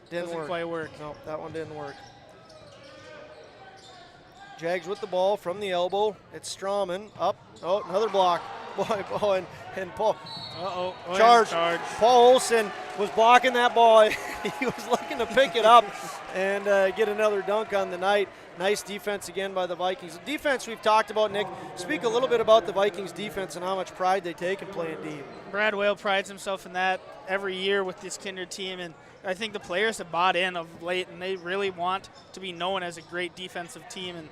doesn't quite work. No, that one didn't work. Jags with the ball from the elbow. It's Strawman up. Oh, another block. Boy, and Paul. Charge. Paul Olsen was blocking that ball. He was looking to pick it up and get another dunk on the night. Nice defense again by the Vikings. The defense we've talked about, Nick. Speak a little bit about the Vikings defense and how much pride they take in playing deep. Brad Whale prides himself in that every year with this Kindred team, and I think the players have bought in of late, and they really want to be known as a great defensive team. And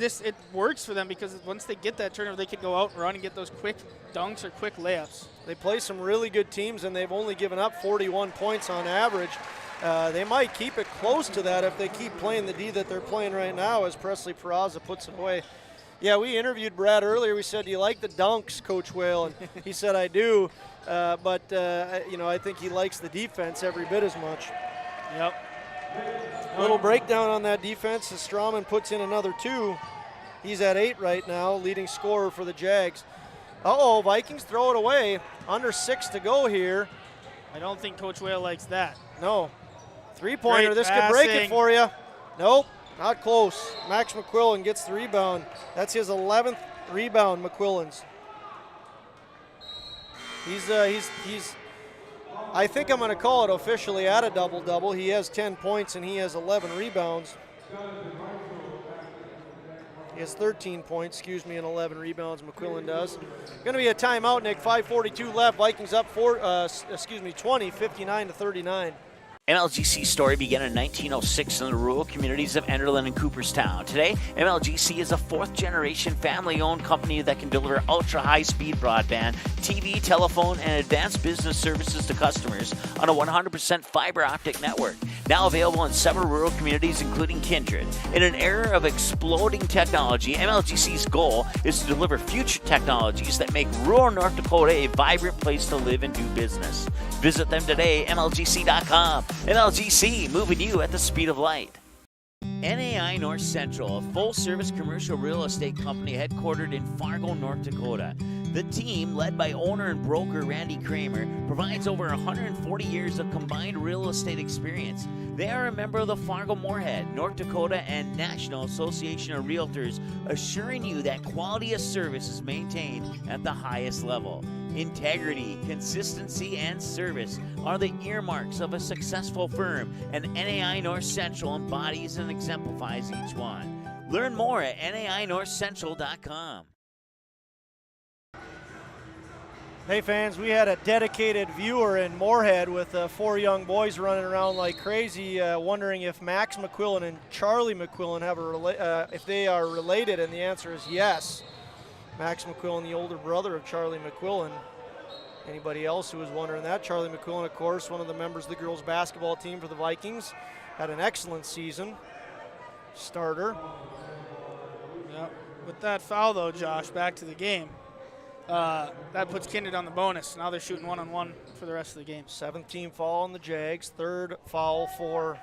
it works for them because once they get that turnover, they can go out and run and get those quick dunks or quick layups. They play some really good teams, and they've only given up 41 points on average. They might keep it close to that if they keep playing the D that they're playing right now as Presley Peraza puts it away. Yeah, we interviewed Brad earlier. We said, do you like the dunks, Coach Whale? And he said, I do, but I think he likes the defense every bit as much. Yep. A little breakdown on that defense as Strawman puts in another 2. He's at 8 right now, leading scorer for the Jags. Vikings throw it away. Under 6 to go here. I don't think Coach Whale likes that. No. Three-pointer, this could break it for you. Nope, not close. Max McQuillan gets the rebound. That's his 11th rebound, McQuillan's. He's I think I'm going to call it officially at a double-double. He has 10 points and he has 11 rebounds. He has 13 points, and 11 rebounds, McQuillan does. Going to be a timeout, Nick. 5:42 left. Vikings up 20, 59-39. MLGC story began in 1906 in the rural communities of Enderlin and Cooperstown. Today, MLGC is a fourth-generation family-owned company that can deliver ultra-high-speed broadband, TV, telephone, and advanced business services to customers on a 100% fiber optic network. Now available in several rural communities, including Kindred. In an era of exploding technology, MLGC's goal is to deliver future technologies that make rural North Dakota a vibrant place to live and do business. Visit them today, MLGC.com. MLGC, moving you at the speed of light. NAI North Central, a full-service commercial real estate company headquartered in Fargo, North Dakota. The team, led by owner and broker Randy Kramer, provides over 140 years of combined real estate experience. They are a member of the Fargo-Moorhead, North Dakota, and National Association of Realtors, assuring you that quality of service is maintained at the highest level. Integrity, consistency, and service are the earmarks of a successful firm, and NAI North Central embodies and exemplifies each one. Learn more at nainorthcentral.com. Hey fans, we had a dedicated viewer in Moorhead with 4 young boys running around like crazy, wondering if Max McQuillan and Charlie McQuillan have if they are related, and the answer is yes. Max McQuillan, the older brother of Charlie McQuillan. Anybody else who was wondering that? Charlie McQuillan, of course, one of the members of the girls basketball team for the Vikings, had an excellent season. Starter. Yep. With that foul, though, Josh, back to the game. that puts Kindred on the bonus. Now they're shooting one-on-one for the rest of the game. 7th team foul on the Jags. 3rd foul for,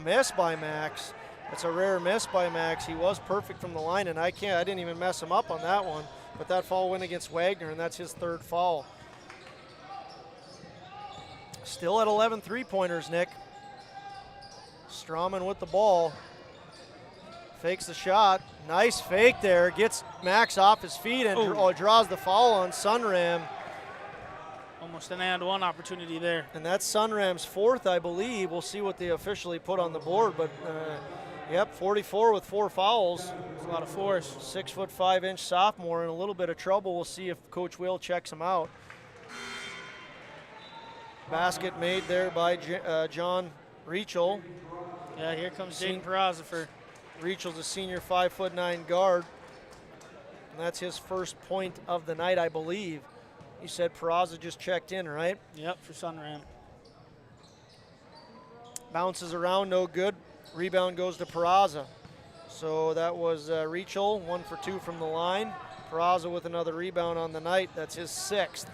miss by Max. That's a rare miss by Max. He was perfect from the line, and I didn't even mess him up on that one. But that foul went against Wagner, and that's his 3rd foul. Still at 11 three-pointers, Nick. Strawman with the ball. Fakes the shot. Nice fake there. Gets Max off his feet and draws the foul on Sunram. Almost an and one opportunity there. And that's Sunram's 4th, I believe. We'll see what they officially put on the board. But, 44 with 4 fouls. That's a lot of force. 6'5" sophomore in a little bit of trouble. We'll see if Coach Will checks him out. Basket made there by John Reachel. Yeah, here comes Jaden Peraza for. Reachel's a senior 5'9" guard. And that's his first point of the night, I believe. You said Peraza just checked in, right? Yep, for Sunram. Bounces around, no good. Rebound goes to Peraza. So that was Reachel, 1 for 2 from the line. Peraza with another rebound on the night. That's his 6th.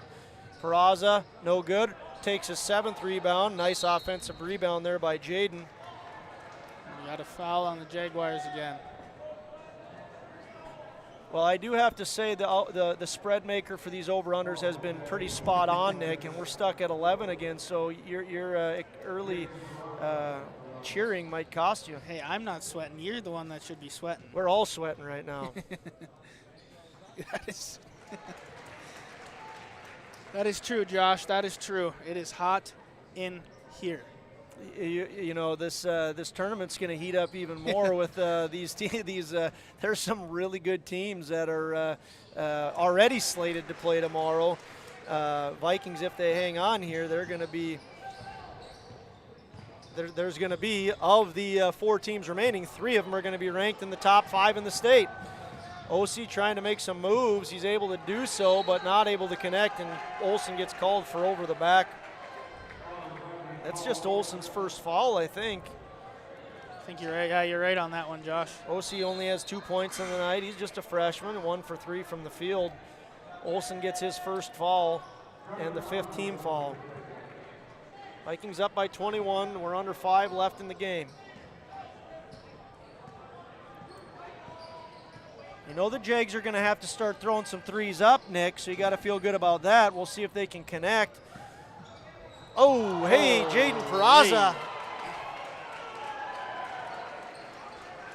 Peraza, no good. Takes his 7th rebound. Nice offensive rebound there by Jaden. Got a foul on the Jaguars again. Well, I do have to say the spread maker for these over-unders has been pretty spot on, Nick, and we're stuck at 11 again, so your early cheering might cost you. Hey, I'm not sweating. You're the one that should be sweating. We're all sweating right now. That is true, Josh. That is true. It is hot in here. You know, this tournament's going to heat up even more with these teams. There's some really good teams that are already slated to play tomorrow. Vikings, if they hang on here, they're going to be. There's going to be, of the 4 teams remaining, 3 of them are going to be ranked in the top 5 in the state. OC trying to make some moves. He's able to do so, but not able to connect, and Olsen gets called for over the back. That's just Olsen's first foul, I think. I think you're right. Yeah, you're right on that one, Josh. OC only has 2 points in the night. He's just a freshman, 1 for 3 from the field. Olsen gets his first foul and the 5th team foul. Vikings up by 21. We're under 5 left in the game. You know the Jags are going to have to start throwing some threes up, Nick, so you got to feel good about that. We'll see if they can connect. Oh, hey, Jaden Peraza.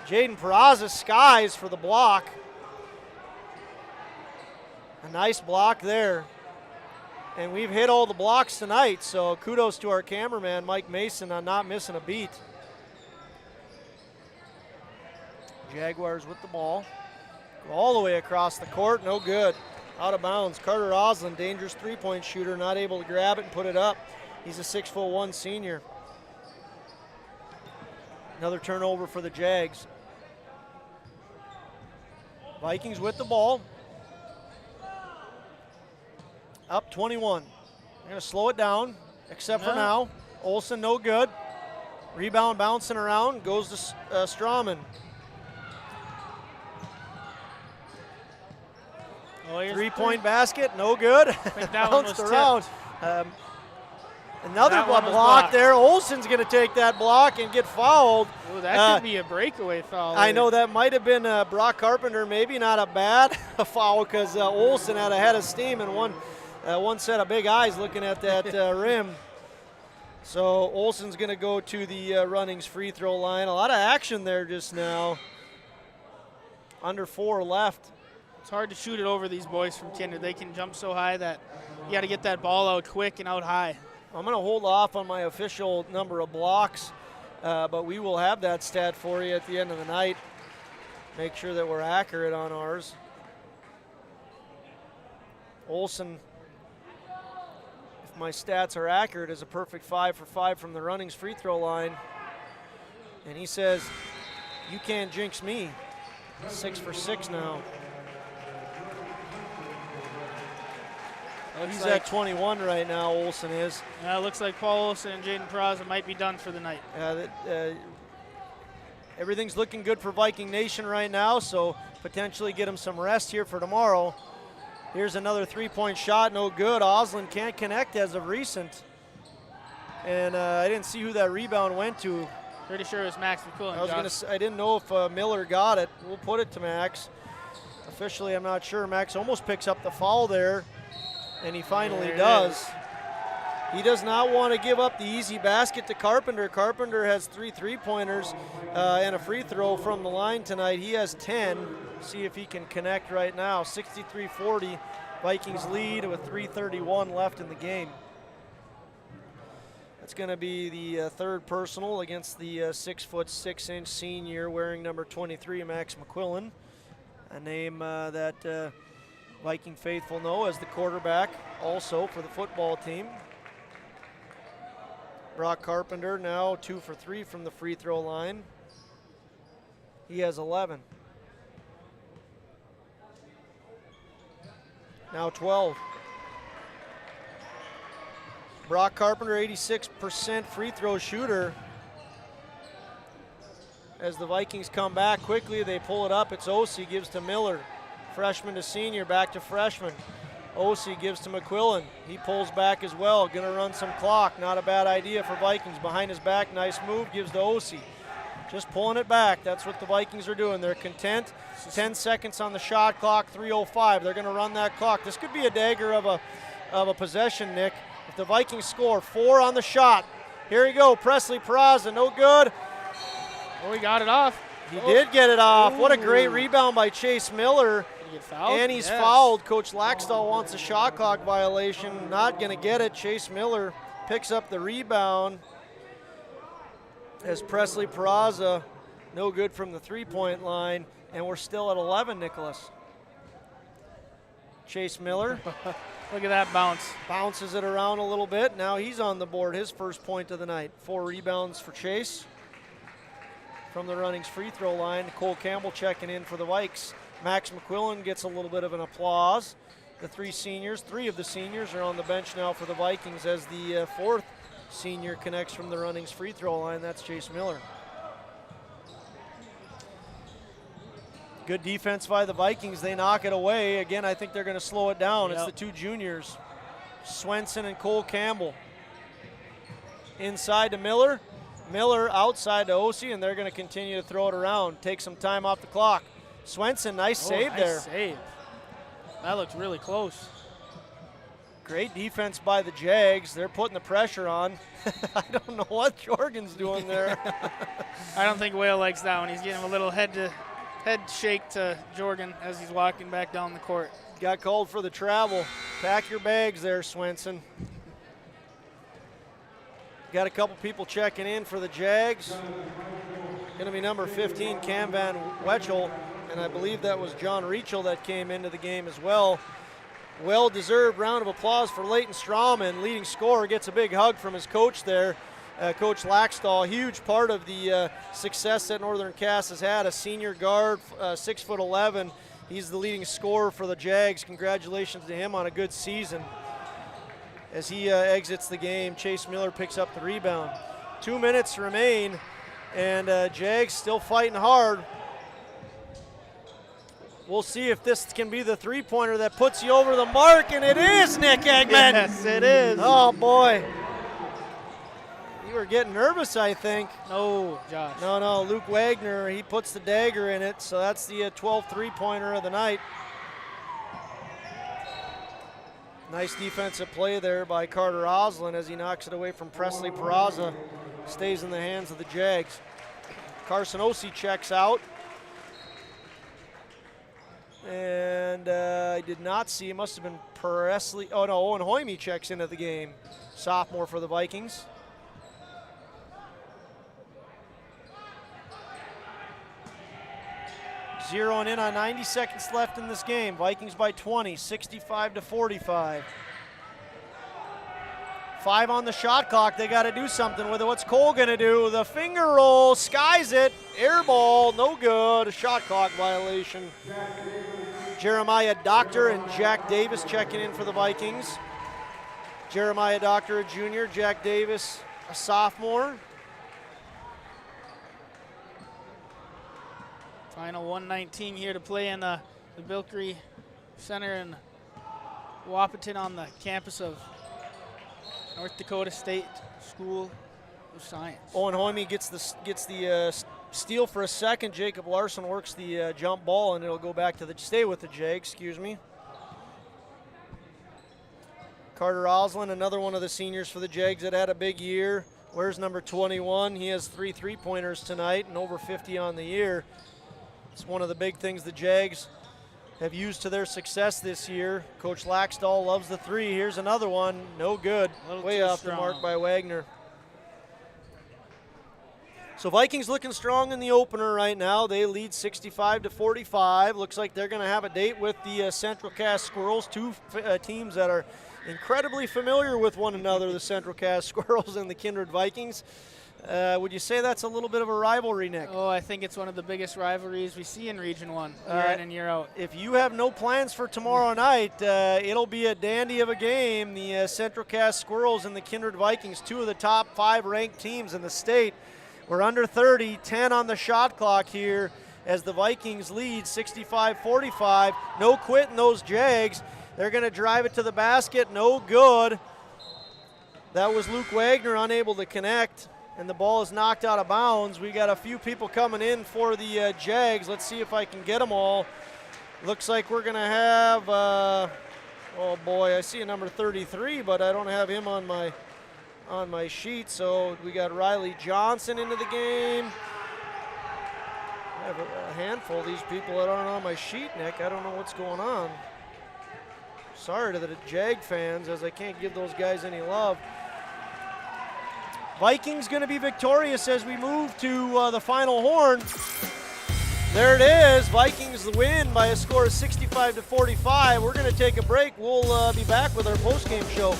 Jaden Peraza skies for the block. A nice block there. And we've hit all the blocks tonight, so kudos to our cameraman, Mike Mason, on not missing a beat. Jaguars with the ball. Go all the way across the court, no good. Out of bounds. Carter Oslin, dangerous three-point shooter, not able to grab it and put it up. He's a 6'1" senior. Another turnover for the Jags. Vikings with the ball. Up 21. They're going to slow it down, except for now. Olsen, no good. Rebound bouncing around, goes to Strawman. Three-point basket, no good. Bounced around. Another block there. Olsen's going to take that block and get fouled. Ooh, that could be a breakaway foul. I know that might have been Brock Carpenter, maybe not a bad foul, because Olsen had a head of steam and one set of big eyes looking at that rim. So Olsen's going to go to the Runnings free throw line. A lot of action there just now. Under 4 left. It's hard to shoot it over these boys from Kindred. They can jump so high that you got to get that ball out quick and out high. I'm going to hold off on my official number of blocks, but we will have that stat for you at the end of the night. Make sure that we're accurate on ours. Olsen, if my stats are accurate, is a perfect 5 for 5 from the Runnings free throw line. And he says, you can't jinx me. 6 for 6 now. He's at 21 right now, Olsen is. Yeah, it looks like Paul Olsen and Jaden Peraza might be done for the night. Everything's looking good for Viking Nation right now, so potentially get them some rest here for tomorrow. Here's another three-point shot, no good. Oslin can't connect as of recent. And I didn't see who that rebound went to. Pretty sure it was Max McQuillan. I didn't know if Miller got it. We'll put it to Max. Officially, I'm not sure. Max almost picks up the foul there, and he finally does. He does not want to give up the easy basket to Carpenter. Carpenter has 3 3-pointers and a free throw from the line tonight. He has 10. See if he can connect right now. 63-40, Vikings lead with 3:31 left in the game. That's going to be the third personal against the 6'6" senior wearing number 23, Max McQuillan, a name that Viking faithful know as the quarterback also for the football team. Brock Carpenter now 2 for 3 from the free throw line. He has 11. Now 12. Brock Carpenter, 86% free throw shooter. As the Vikings come back quickly, they pull it up. It's Ossie, gives to Miller. Freshman to senior, back to freshman. Ossie gives to McQuillan. He pulls back as well. Gonna run some clock. Not a bad idea for Vikings. Behind his back, nice move, gives to Ossie. Just pulling it back. That's what the Vikings are doing. They're content. 10 seconds on the shot clock, 3:05. They're gonna run that clock. This could be a dagger of a possession, Nick. If the Vikings score, 4 on the shot. Here we go, Presley Peraza, no good. Oh, he got it off. He did get it off. What a great rebound by Chase Miller. Did he get fouled? And he's fouled. Coach Laxdal wants a shot clock violation. Not going to get it. Chase Miller picks up the rebound as Presley Peraza, no good from the three-point line. And we're still at 11, Nicholas. Chase Miller. Look at that bounce. Bounces it around a little bit. Now he's on the board, his first point of the night. 4 rebounds for Chase. From the Runnings free throw line, Cole Campbell checking in for the Vikes. Max McQuillan gets a little bit of an applause. The 3 of the seniors are on the bench now for the Vikings as the 4th senior connects from the Runnings free throw line. That's Chase Miller. Good defense by the Vikings. They knock it away. Again, I think they're going to slow it down. Yep. It's the 2 juniors, Swenson and Cole Campbell. Inside to Miller. Miller outside to Ossie, and they're going to continue to throw it around. Take some time off the clock. Swenson, nice save there. Save. That looks really close. Great defense by the Jags. They're putting the pressure on. I don't know what Jorgen's doing there. I don't think Whale likes that one. He's getting a little head shake to Jorgen as he's walking back down the court. Got called for the travel. Pack your bags there, Swenson. Got a couple people checking in for the Jags. Going to be number 15, Cam Van Wetchel, and I believe that was John Reachel that came into the game as well. Well-deserved round of applause for Leighton Strawman. Leading scorer gets a big hug from his coach there, Coach Laxdal. Huge part of the success that Northern Cass has had. A senior guard, 6'11". He's the leading scorer for the Jags. Congratulations to him on a good season. As he exits the game, Chase Miller picks up the rebound. 2 minutes remain, and Jags still fighting hard. We'll see if this can be the three-pointer that puts you over the mark, and it is, Nick Eggman. Yes, it is. Oh, boy. You were getting nervous, I think. No, Josh. No, Luke Wagner, he puts the dagger in it, so that's the 12th three-pointer of the night. Nice defensive play there by Carter Oslin as he knocks it away from Presley Peraza. Stays in the hands of the Jags. Carson Ossie checks out. And I did not see, it must have been Presley. Oh no, Owen Hoyme checks into the game. Sophomore for the Vikings. Zeroing in on 90 seconds left in this game. Vikings by 20, 65-45. 5 on the shot clock. They got to do something with it. What's Cole going to do? The finger roll, skies it, air ball, no good. A shot clock violation. Jeremiah Doctor and Jack Davis checking in for the Vikings. Jeremiah Doctor, a junior. Jack Davis, a sophomore. Final 119 here to play in the Bilkery Center in Wapaton on the campus of North Dakota State School of Science. Owen Hoyme gets the steal for a second. Jacob Larson works the jump ball, and it'll go back to stay with the Jags, excuse me. Carter Oslin, another one of the seniors for the Jags that had a big year. Where's number 21? He has 3 3-pointers tonight and over 50 on the year. It's one of the big things the Jags have used to their success this year. Coach Laxdal loves the 3. Here's another one. No good. Way off the mark by Wagner. So Vikings looking strong in the opener right now. They lead 65-45. Looks like they're going to have a date with the Central Cass Squirrels, two teams that are incredibly familiar with one another, the Central Cass Squirrels and the Kindred Vikings. Would you say that's a little bit of a rivalry, Nick? Oh, I think it's one of the biggest rivalries we see in Region 1, year in and year out. If you have no plans for tomorrow night, it'll be a dandy of a game. The Central Cass Squirrels and the Kindred Vikings, two of the top 5 ranked teams in the state. We're under 30, 10 on the shot clock here as the Vikings lead 65-45. No quitting those Jags. They're going to drive it to the basket. No good. That was Luke Wagner unable to connect, and the ball is knocked out of bounds. We got a few people coming in for the Jags. Let's see if I can get them all. Looks like we're going to have, oh boy, I see a number 33, but I don't have him on my sheet. So we got Riley Johnson into the game. I have a handful of these people that aren't on my sheet, Nick. I don't know what's going on. Sorry to the Jag fans, as I can't give those guys any love. Vikings going to be victorious as we move to the final horn. There it is. Vikings win by a score of 65-45. We're going to take a break. We'll be back with our postgame show.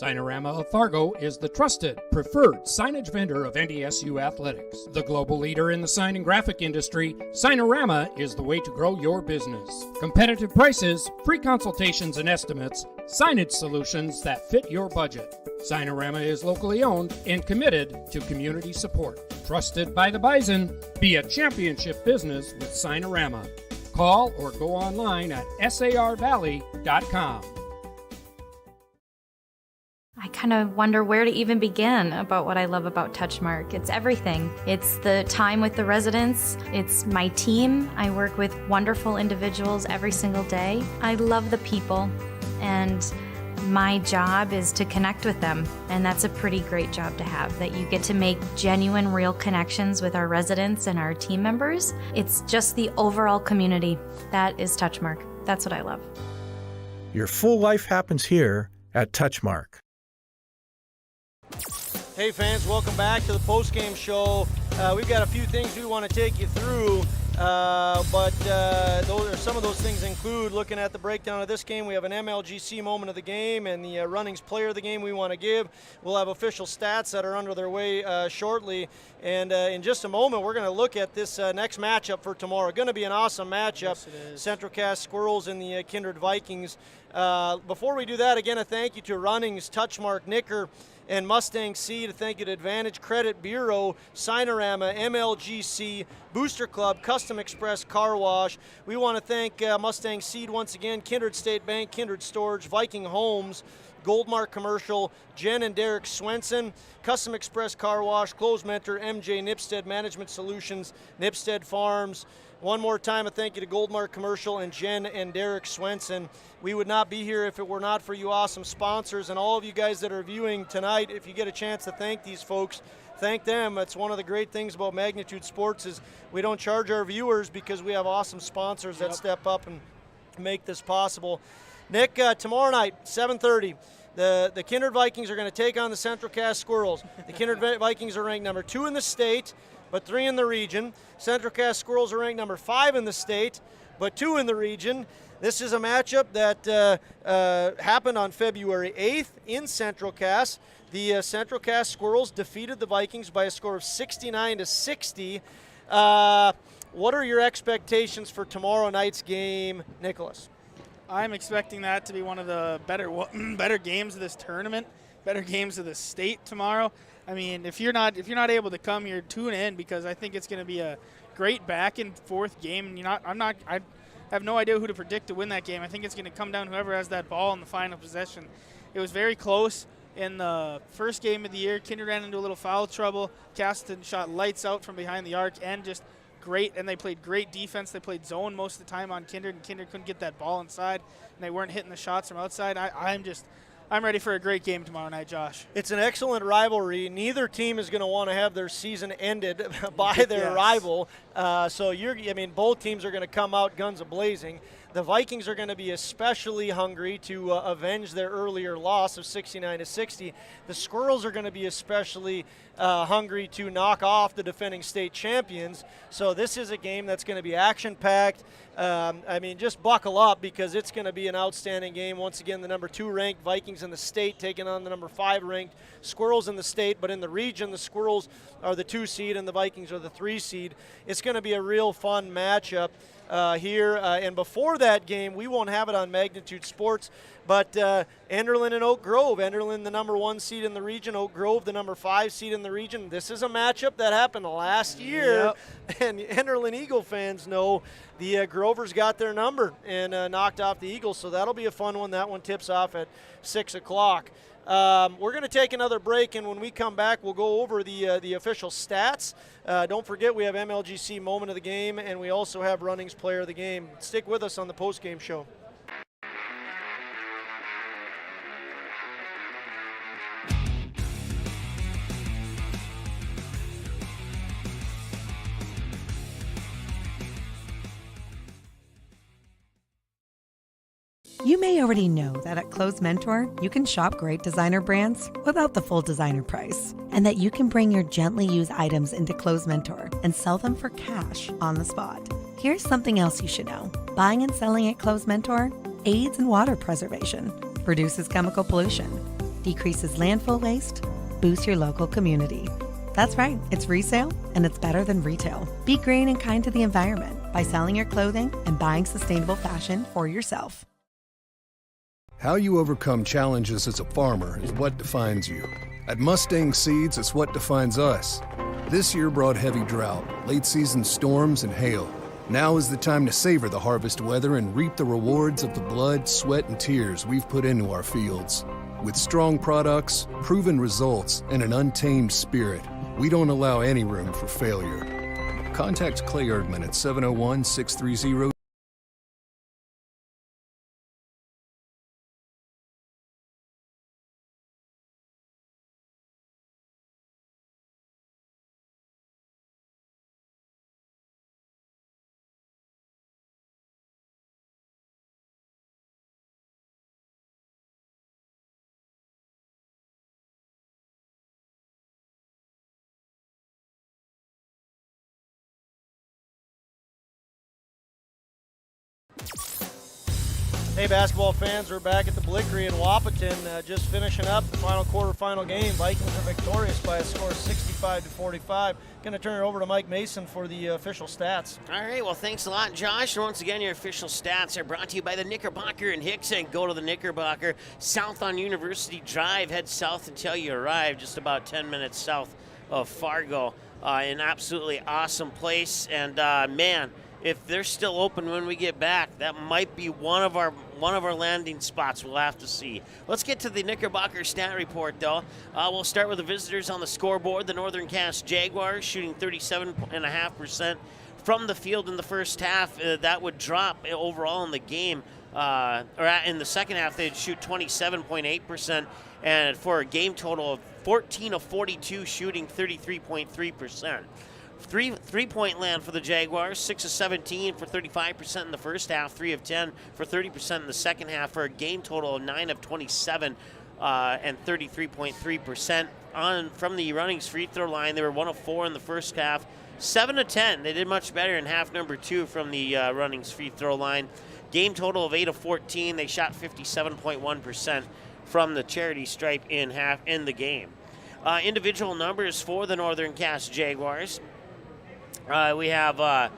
Signarama of Fargo is the trusted, preferred signage vendor of NDSU athletics. The global leader in the sign and graphic industry, Signarama is the way to grow your business. Competitive prices, free consultations and estimates, signage solutions that fit your budget. Signarama is locally owned and committed to community support. Trusted by the Bison, be a championship business with Signarama. Call or go online at sarvalley.com. I kind of wonder where to even begin about what I love about Touchmark. It's everything. It's the time with the residents. It's my team. I work with wonderful individuals every single day. I love the people, and my job is to connect with them, and that's a pretty great job to have, that you get to make genuine, real connections with our residents and our team members. It's just the overall community. That is Touchmark. That's what I love. Your full life happens here at Touchmark. Hey fans, welcome back to the postgame show. We've got a few things we want to take you through, but some of those things include looking at the breakdown of this game. We have an MLGC moment of the game and the runnings player of the game we want to give. We'll have official stats that are under their way shortly, and in just a moment we're going to look at this next matchup for tomorrow. Going to be an awesome matchup. Yes, it is. Central Cass Squirrels and the Kindred Vikings. Before we do that, again, a thank you to Runnings, Touchmark, Nicker, and Mustang Seed. A thank you to Advantage Credit Bureau, Signarama, MLGC, Booster Club, Custom Express Car Wash. We want to thank Mustang Seed once again, Kindred State Bank, Kindred Storage, Viking Homes, Goldmark Commercial, Jen and Derek Swenson, Custom Express Car Wash, Close Mentor, MJ Nipstead Management Solutions, Nipstead Farms. One more time, a thank you to Goldmark Commercial and Jen and Derek Swenson. We would not be here if it were not for you awesome sponsors and all of you guys that are viewing tonight. If you get a chance to thank these folks, thank them. That's one of the great things about Magnitude Sports is we don't charge our viewers because we have awesome sponsors that step up and make this possible. Nick, tomorrow night, 7:30, the Kindred Vikings are going to take on the Central Cass Squirrels. The Kindred Vikings are ranked number 2 in the state, but 3 in the region. Central Cass Squirrels are ranked number 5 in the state, but 2 in the region. This is a matchup that happened on February 8th in Central Cass. The Central Cass Squirrels defeated the Vikings by a score of 69-60. What are your expectations for tomorrow night's game, Nicholas? I'm expecting that to be one of the better games of this tournament, better games of the state tomorrow. I mean, if you're not able to come here, tune in, because I think it's going to be a great back and forth game. And I have no idea who to predict to win that game. I think it's going to come down to whoever has that ball in the final possession. It was very close in the first game of the year. Kindred ran into a little foul trouble. Castleton shot lights out from behind the arc and just great, and they played great defense. They played zone most of the time on Kindred, and Kindred couldn't get that ball inside, and they weren't hitting the shots from outside. I'm ready for a great game tomorrow night, Josh. It's an excellent rivalry. Neither team is going to want to have their season ended by their rival. So both teams are going to come out guns a-blazing. The Vikings are going to be especially hungry to avenge their earlier loss of 69-60. The Squirrels are going to be especially hungry to knock off the defending state champions. So this is a game that's going to be action-packed. Just buckle up, because it's going to be an outstanding game. Once again, the number 2 ranked Vikings in the state taking on the number 5 ranked Squirrels in the state. But in the region, the Squirrels are the 2 seed and the Vikings are the 3 seed. It's going to be a real fun matchup here. And before that game, we won't have it on Magnitude Sports, but Enderlin and Oak Grove. Enderlin, the number 1 seed in the region. Oak Grove, the number 5 seed in the region. This is a matchup that happened last year, and Enderlin Eagle fans know the Grovers got their number and knocked off the Eagles, so that'll be a fun one. That one tips off at 6 o'clock. We're going to take another break, and when we come back, we'll go over the official stats. Don't forget, we have MLGC Moment of the Game, and we also have Runnings Player of the Game. Stick with us on the post-game show. You may already know that at Clothes Mentor, you can shop great designer brands without the full designer price, and that you can bring your gently used items into Clothes Mentor and sell them for cash on the spot. Here's something else you should know. Buying and selling at Clothes Mentor aids in water preservation, reduces chemical pollution, decreases landfill waste, boosts your local community. That's right, it's resale, and it's better than retail. Be green and kind to the environment by selling your clothing and buying sustainable fashion for yourself. How you overcome challenges as a farmer is what defines you. At Mustang Seeds, it's what defines us. This year brought heavy drought, late-season storms, and hail. Now is the time to savor the harvest weather and reap the rewards of the blood, sweat, and tears we've put into our fields. With strong products, proven results, and an untamed spirit, we don't allow any room for failure. Contact Clay Erdman at 701-630- Hey, basketball fans, we're back at the Blickery in Wapaton, just finishing up the final quarterfinal game. Vikings are victorious by a score of 65-45. Going to turn it over to Mike Mason for the official stats. All right, well, thanks a lot, Josh. And once again, your official stats are brought to you by the Knickerbocker in Hickson. Go to the Knickerbocker, south on University Drive. Head south until you arrive, just about 10 minutes south of Fargo. An absolutely awesome place. And, man, if they're still open when we get back, that might be one of our landing spots. We'll have to see. Let's get to the Knickerbocker stat report, though. We'll start with the visitors on the scoreboard. The Northern Cass Jaguars shooting 37.5% from the field in the first half. That would drop overall in the game. In the second half, they'd shoot 27.8%, and for a game total of 14 of 42, shooting 33.3%. Three-point land for the Jaguars, 6 of 17 for 35% in the first half, 3 of 10 for 30% in the second half, for a game total of 9 of 27 and 33.3%. From the Runnings free throw line, they were 1 of 4 in the first half, 7 of 10. They did much better in half number 2 from the Runnings free throw line. Game total of 8 of 14. They shot 57.1% from the charity stripe in the game. Individual numbers for the Northern Cass Jaguars. We have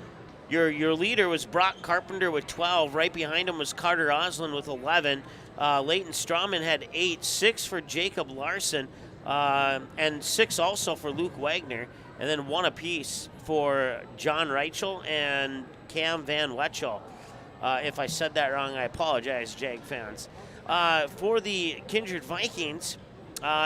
your leader was Brock Carpenter with 12. Right behind him was Carter Oslin with 11. Leighton Strawman had 8. 6 for Jacob Larson, and 6 also for Luke Wagner. And then 1 apiece for John Reichel and Cam Van Wetchel. If I said that wrong, I apologize, Jag fans. For the Kindred Vikings,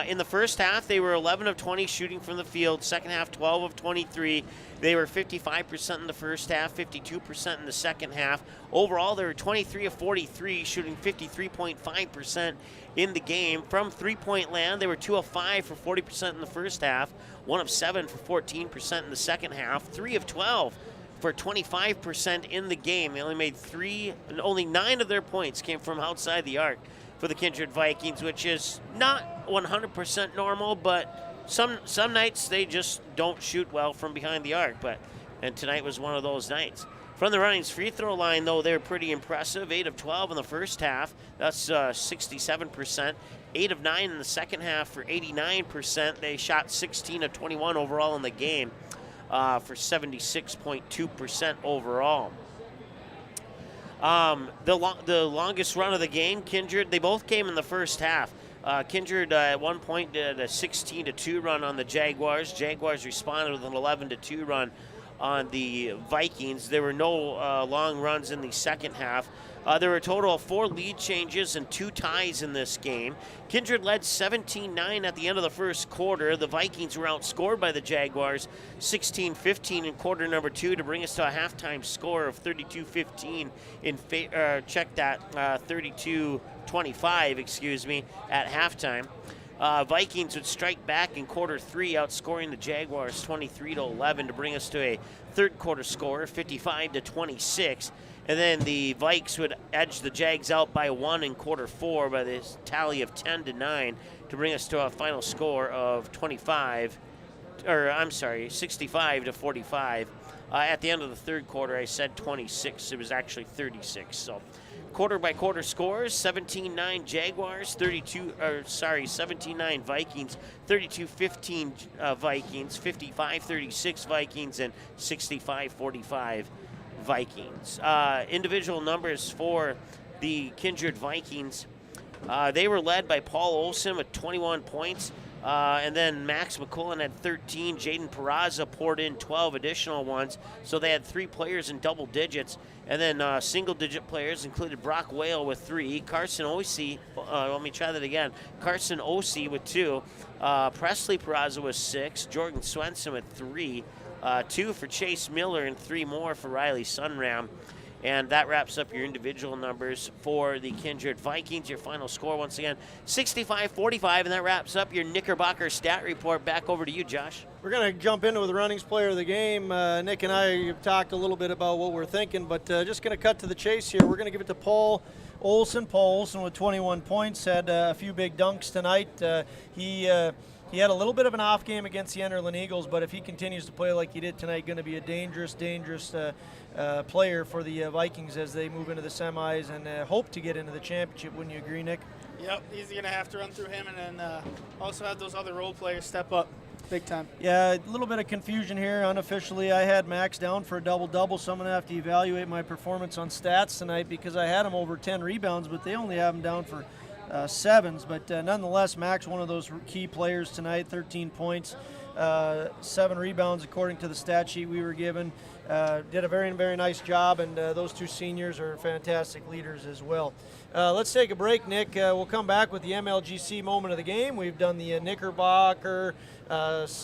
in the first half, they were 11 of 20 shooting from the field. Second half, 12 of 23. They were 55% in the first half, 52% in the second half. Overall, they were 23 of 43, shooting 53.5% in the game. From three-point land, they were 2 of 5 for 40% in the first half, 1 of 7 for 14% in the second half, 3 of 12 for 25% in the game. They only made 3, and only 9 of their points came from outside the arc for the Kindred Vikings, which is not 100% normal, but some nights they just don't shoot well from behind the arc, and tonight was one of those nights. From the Runnings free throw line, though, they're pretty impressive. 8 of 12 in the first half. That's 67%. 8 of 9 in the second half for 89%. They shot 16 of 21 overall in the game for 76.2% overall. The longest run of the game, Kindred, they both came in the first half. Kindred at one point did a 16-2 run on the Jaguars. Jaguars responded with an 11-2 run on the Vikings. There were no long runs in the second half. There were a total of 4 lead changes and 2 ties in this game. Kindred led 17-9 at the end of the first quarter. The Vikings were outscored by the Jaguars 16-15 in quarter number 2 to bring us to a halftime score of 32-15 check that, 32-25, excuse me, at halftime. Vikings would strike back in quarter 3, outscoring the Jaguars 23-11 to bring us to a third quarter score, 55-26. And then the Vikes would edge the Jags out by 1 in quarter 4 by this tally of 10-9 to bring us to a final score of 65-45. At the end of the third quarter, I said 26. It was actually 36. So quarter by quarter scores: 17-9 Jaguars, 17-9 Vikings, 32-15 Vikings, 55-36 Vikings, and 65-45 Vikings. Individual numbers for the Kindred Vikings. They were led by Paul Olsen with 21 points. And then Max McQuillan had 13. Jaden Peraza poured in 12 additional ones. So they had 3 players in double digits. And then single-digit players included Brock Whale with 3. Carson Osee, let me try that again. Carson Osee with 2. Presley Peraza with 6. Jordan Swenson with 3. 2 for Chase Miller and 3 more for Riley Sunram. And that wraps up your individual numbers for the Kindred Vikings. Your final score, once again, 65-45, and that wraps up your Knickerbocker stat report. Back over to you, Josh. We're going to jump into the Runnings player of the game. Nick and I have talked a little bit about what we're thinking, but just going to cut to the chase here. We're going to give it to Paul Olsen. Paul Olsen with 21 points, had a few big dunks tonight. He had a little bit of an off game against the Enderlin Eagles, but if he continues to play like he did tonight, going to be a dangerous player for the Vikings as they move into the semis and hope to get into the championship. Wouldn't you agree, Nick? Yep, he's going to have to run through him and then also have those other role players step up big time. Yeah, a little bit of confusion here. Unofficially, I had Max down for a double-double, so I'm going to have to evaluate my performance on stats tonight because I had him over 10 rebounds, but they only have him down for 7s. But nonetheless, Max, one of those key players tonight, 13 points, 7 rebounds according to the stat sheet we were given. Did a very, very nice job, and those 2 seniors are fantastic leaders as well. Let's take a break, Nick. We'll come back with the MLGC moment of the game. We've done the Knickerbocker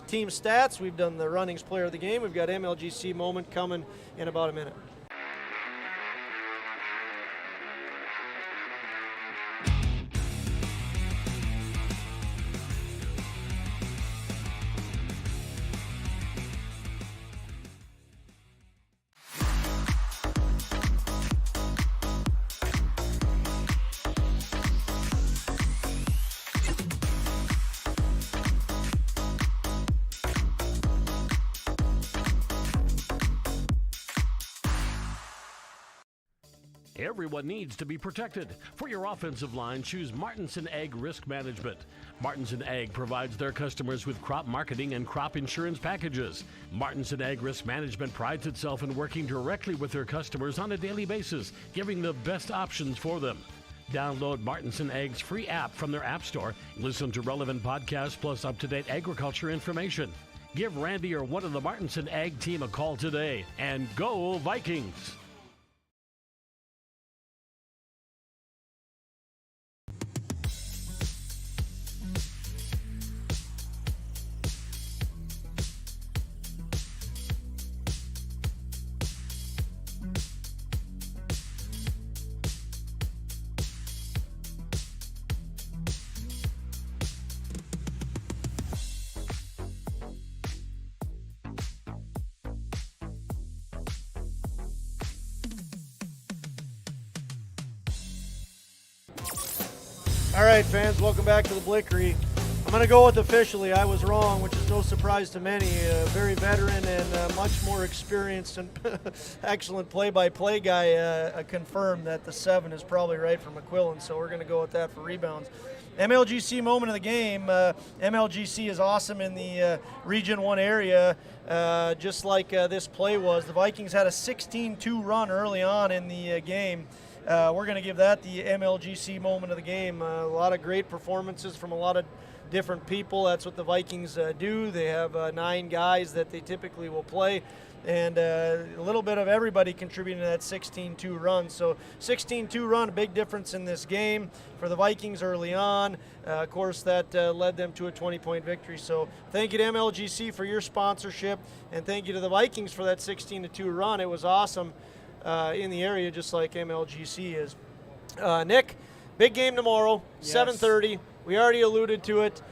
team stats. We've done the Runnings player of the game. We've got MLGC moment coming in about a minute. Everyone needs to be protected. For your offensive line, choose Martinson Ag Risk Management. Martinson Ag provides their customers with crop marketing and crop insurance packages. Martinson Ag Risk Management prides itself in working directly with their customers on a daily basis, giving the best options for them. Download Martinson Ag's free app from their app store. Listen to relevant podcasts plus up-to-date agriculture information. Give Randy or one of the Martinson Ag team a call today, and go Vikings! All right, fans, welcome back to the Blickery. I'm going to go with officially. I was wrong, which is no surprise to many. Very veteran and much more experienced and excellent play-by-play guy confirmed that the 7 is probably right for Mcquill, and so we're going to go with that for rebounds. MLGC moment of the game. MLGC is awesome in the Region 1 area, just like this play was. The Vikings had a 16-2 run early on in the game. We're going to give that the MLGC moment of the game. A lot of great performances from a lot of different people. That's what the Vikings do. They have 9 guys that they typically will play, and a little bit of everybody contributing to that 16-2 run. So 16-2 run, a big difference in this game for the Vikings early on. Of course, that led them to a 20-point victory. So thank you to MLGC for your sponsorship, and thank you to the Vikings for that 16-2 run. It was awesome. In the area, just like MLGC is. Nick, big game tomorrow, yes. 7:30. We already alluded to it.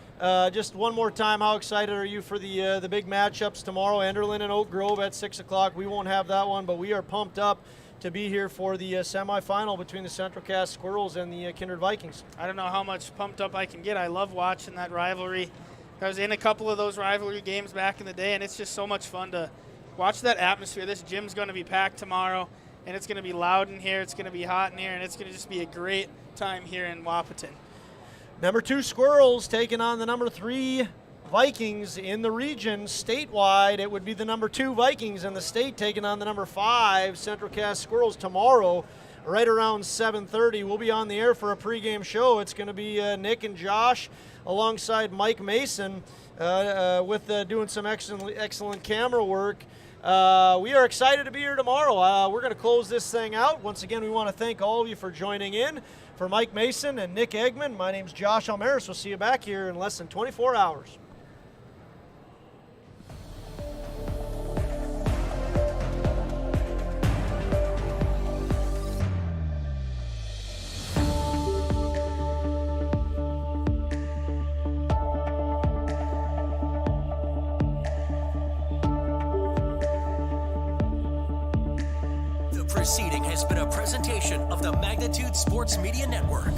Just one more time, how excited are you for the big matchups tomorrow? Enderlin and Oak Grove at 6 o'clock. We won't have that one, but we are pumped up to be here for the semifinal between the Central Cass Squirrels and the Kindred Vikings. I don't know how much pumped up I can get. I love watching that rivalry. I was in a couple of those rivalry games back in the day, and it's just so much fun to watch that atmosphere. This gym's going to be packed tomorrow, and it's going to be loud in here. It's going to be hot in here, and it's going to just be a great time here in Wahpeton. Number 2 Squirrels taking on the number 3 Vikings in the region. Statewide, it would be the number 2 Vikings in the state taking on the number 5 Central Cass Squirrels tomorrow, right around 7:30. We'll be on the air for a pregame show. It's going to be Nick and Josh alongside Mike Mason with doing some excellent camera work. We are excited to be here tomorrow. We're going to close this thing out. Once again, we want to thank all of you for joining in. For Mike Mason and Nick Eggman, my name's Josh Almaris. We'll see you back here in less than 24 hours. Proceeding has been a presentation of the Magnitude Sports Media Network.